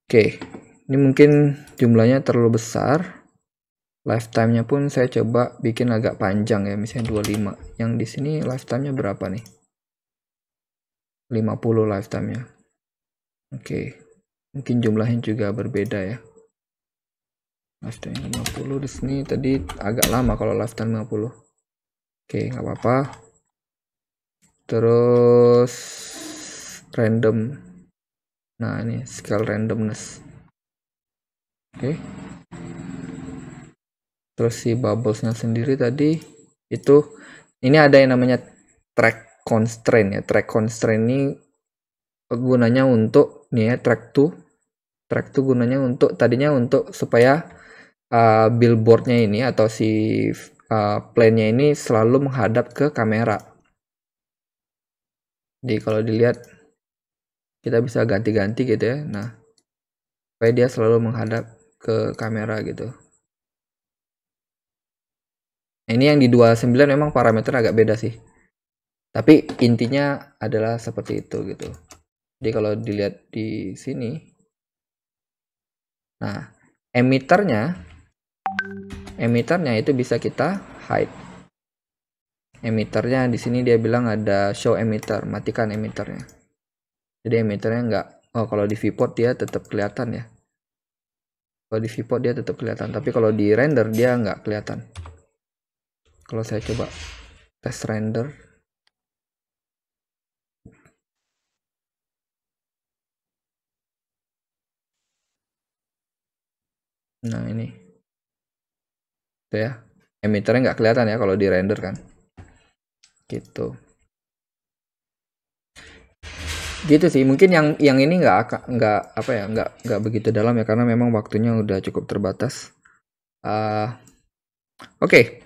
Oke, ini mungkin jumlahnya terlalu besar. Lifetime-nya pun saya coba bikin agak panjang ya, misalnya 25. Yang di sini lifetime-nya berapa nih? 50 lifetime-nya. Oke, mungkin jumlahnya juga berbeda ya. Lifetime 50 di sini tadi agak lama kalau lifetime 50. Oke, nggak apa-apa. Terus random. Nah, ini scale randomness. Oke. Terus si bubblesnya sendiri tadi itu, ini ada yang namanya track constraint ya. Track constraint ini gunanya untuk nih ya, track 2 gunanya untuk tadinya untuk supaya billboardnya ini atau si plane-nya ini selalu menghadap ke kamera. Jadi kalau dilihat kita bisa ganti-ganti gitu ya. Nah, supaya dia selalu menghadap ke kamera gitu. Ini yang di 29 memang parameter agak beda sih. Tapi intinya adalah seperti itu gitu. Jadi kalau dilihat di sini. Nah, emitternya itu bisa kita hide. Emitternya di sini dia bilang ada show emitter, matikan emitternya. Jadi emitternya enggak, kalau di viewport dia tetap kelihatan ya. Kalau di viewport dia tetap kelihatan, tapi kalau di render dia enggak kelihatan. Kalau saya coba tes render, nah ini tuh ya, emitternya nggak kelihatan ya kalau di render kan, gitu sih. Mungkin yang ini nggak begitu dalam ya, karena memang waktunya udah cukup terbatas. Oke.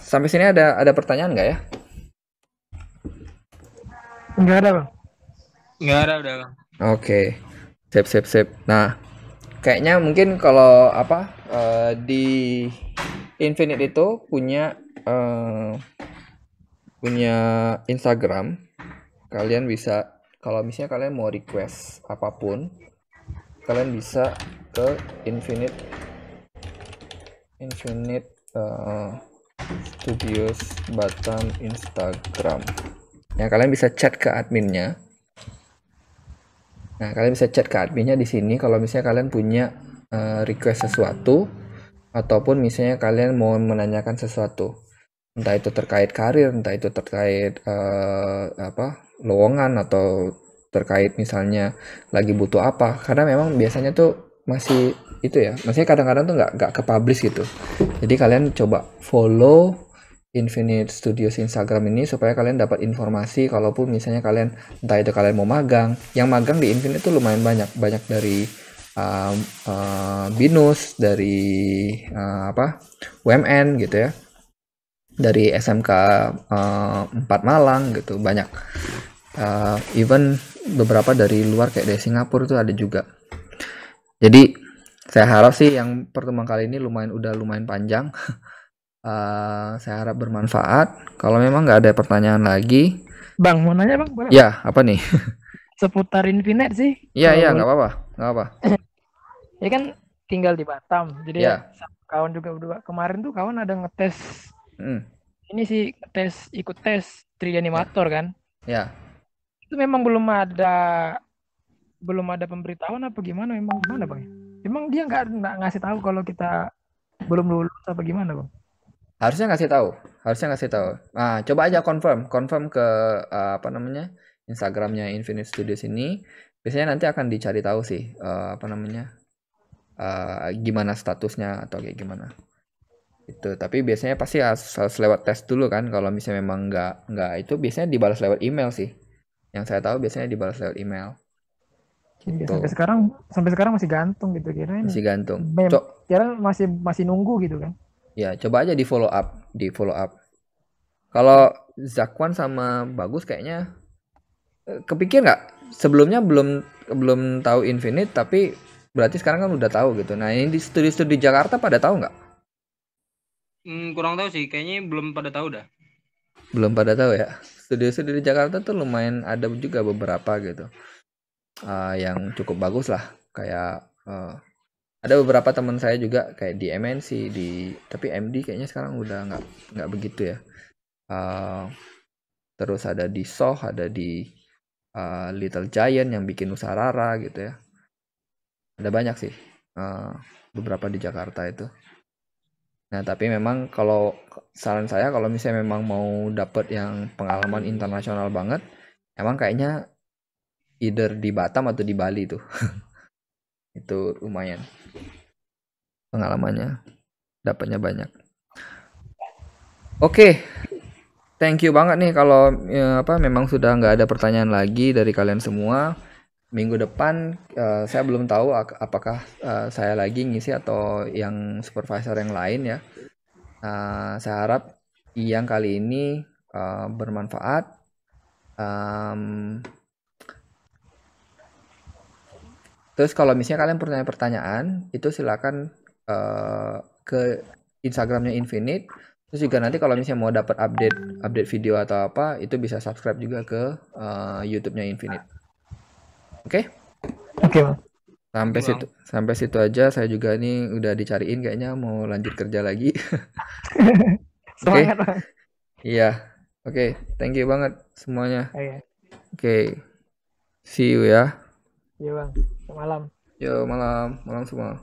Sampai sini ada pertanyaan nggak ya? Nggak ada, Bang. Nggak ada udah, Bang. Oke. Sip. Nah, kayaknya mungkin kalau di Infinite itu punya Instagram. Kalian bisa, kalau misalnya kalian mau request apapun, kalian bisa ke Infinite Studios Batam Instagram. Nah, kalian bisa chat ke adminnya. Di sini kalau misalnya kalian punya request sesuatu, ataupun misalnya kalian mau menanyakan sesuatu, entah itu terkait karir, entah itu terkait lowongan, atau terkait misalnya lagi butuh apa, karena memang biasanya tuh masih itu ya, maksudnya kadang-kadang tuh nggak ke publish gitu. Jadi kalian coba follow Infinite Studios Instagram ini supaya kalian dapat informasi kalaupun misalnya kalian entah itu kalian mau magang. Yang magang di Infinite tuh lumayan banyak dari BINUS, dari UMN gitu ya, dari SMK 4 Malang gitu, banyak. Even beberapa dari luar kayak dari Singapura tuh ada juga. Jadi saya harap sih yang pertemuan kali ini udah lumayan panjang. Saya harap bermanfaat. Kalau memang nggak ada pertanyaan lagi, Bang, mau nanya Bang, boleh? ya apa nih? Seputar Infinite sih. Iya, nggak apa-apa. Ya kan tinggal di Batam. Jadi Ya. kawan juga berdua. Kemarin tuh kawan ada ngetes. Ini sih ikut tes 3D animator kan. Ya. Itu memang belum ada pemberitahuan apa gimana? Memang gimana Bang? Emang dia nggak ngasih tahu kalau kita belum lulus apa gimana Bang? Harusnya ngasih tahu. Nah, coba aja confirm ke Instagramnya Infinite Studios ini. Biasanya nanti akan dicari tahu sih gimana statusnya atau kayak gimana. Itu. Tapi biasanya pasti harus lewat tes dulu kan. Kalau misalnya memang nggak itu biasanya dibalas lewat email sih. Yang saya tahu biasanya dibalas lewat email. Iya, Gitu. sampai sekarang masih gantung gitu kira ini. Masih gantung. Kira masih nunggu gitu kan. Ya, coba aja di follow up. Kalau Zakwan sama Bagus kayaknya kepikir nggak? Sebelumnya belum tahu Infinite, tapi berarti sekarang kan udah tahu gitu. Nah, ini di studi-studi Jakarta pada tahu nggak? Kurang tahu sih, kayaknya belum pada tahu dah. Belum pada tahu ya. Studi-studi di Jakarta tuh lumayan ada juga beberapa gitu. Yang cukup bagus lah. Kayak ada beberapa teman saya juga kayak di MNC, tapi MD kayaknya sekarang udah nggak begitu ya. Terus ada di Soh, ada di Little Giant yang bikin Nusarara gitu ya. Ada banyak sih beberapa di Jakarta itu. Nah, tapi memang kalau saran saya kalau misalnya memang mau dapet yang pengalaman internasional banget, emang kayaknya either di Batam atau di Bali tuh. Itu lumayan pengalamannya, dapatnya banyak. Oke. Thank you banget nih kalau memang sudah nggak ada pertanyaan lagi dari kalian semua. Minggu depan saya belum tahu apakah saya lagi ngisi atau yang supervisor yang lain ya. Saya harap yang kali ini bermanfaat. Terus kalau misalnya kalian punya pertanyaan, itu silakan ke Instagramnya Infinite. Terus juga nanti kalau misalnya mau dapat update video atau apa, itu bisa subscribe juga ke YouTube-nya Infinite. Oke? Oke, Bang. Sampai situ aja. Saya juga ini udah dicariin kayaknya mau lanjut kerja lagi. Semangat, Bang. Iya. Oke, thank you banget semuanya. Oke. See you ya. Iya, Bang. Malam. Yo, malam semua.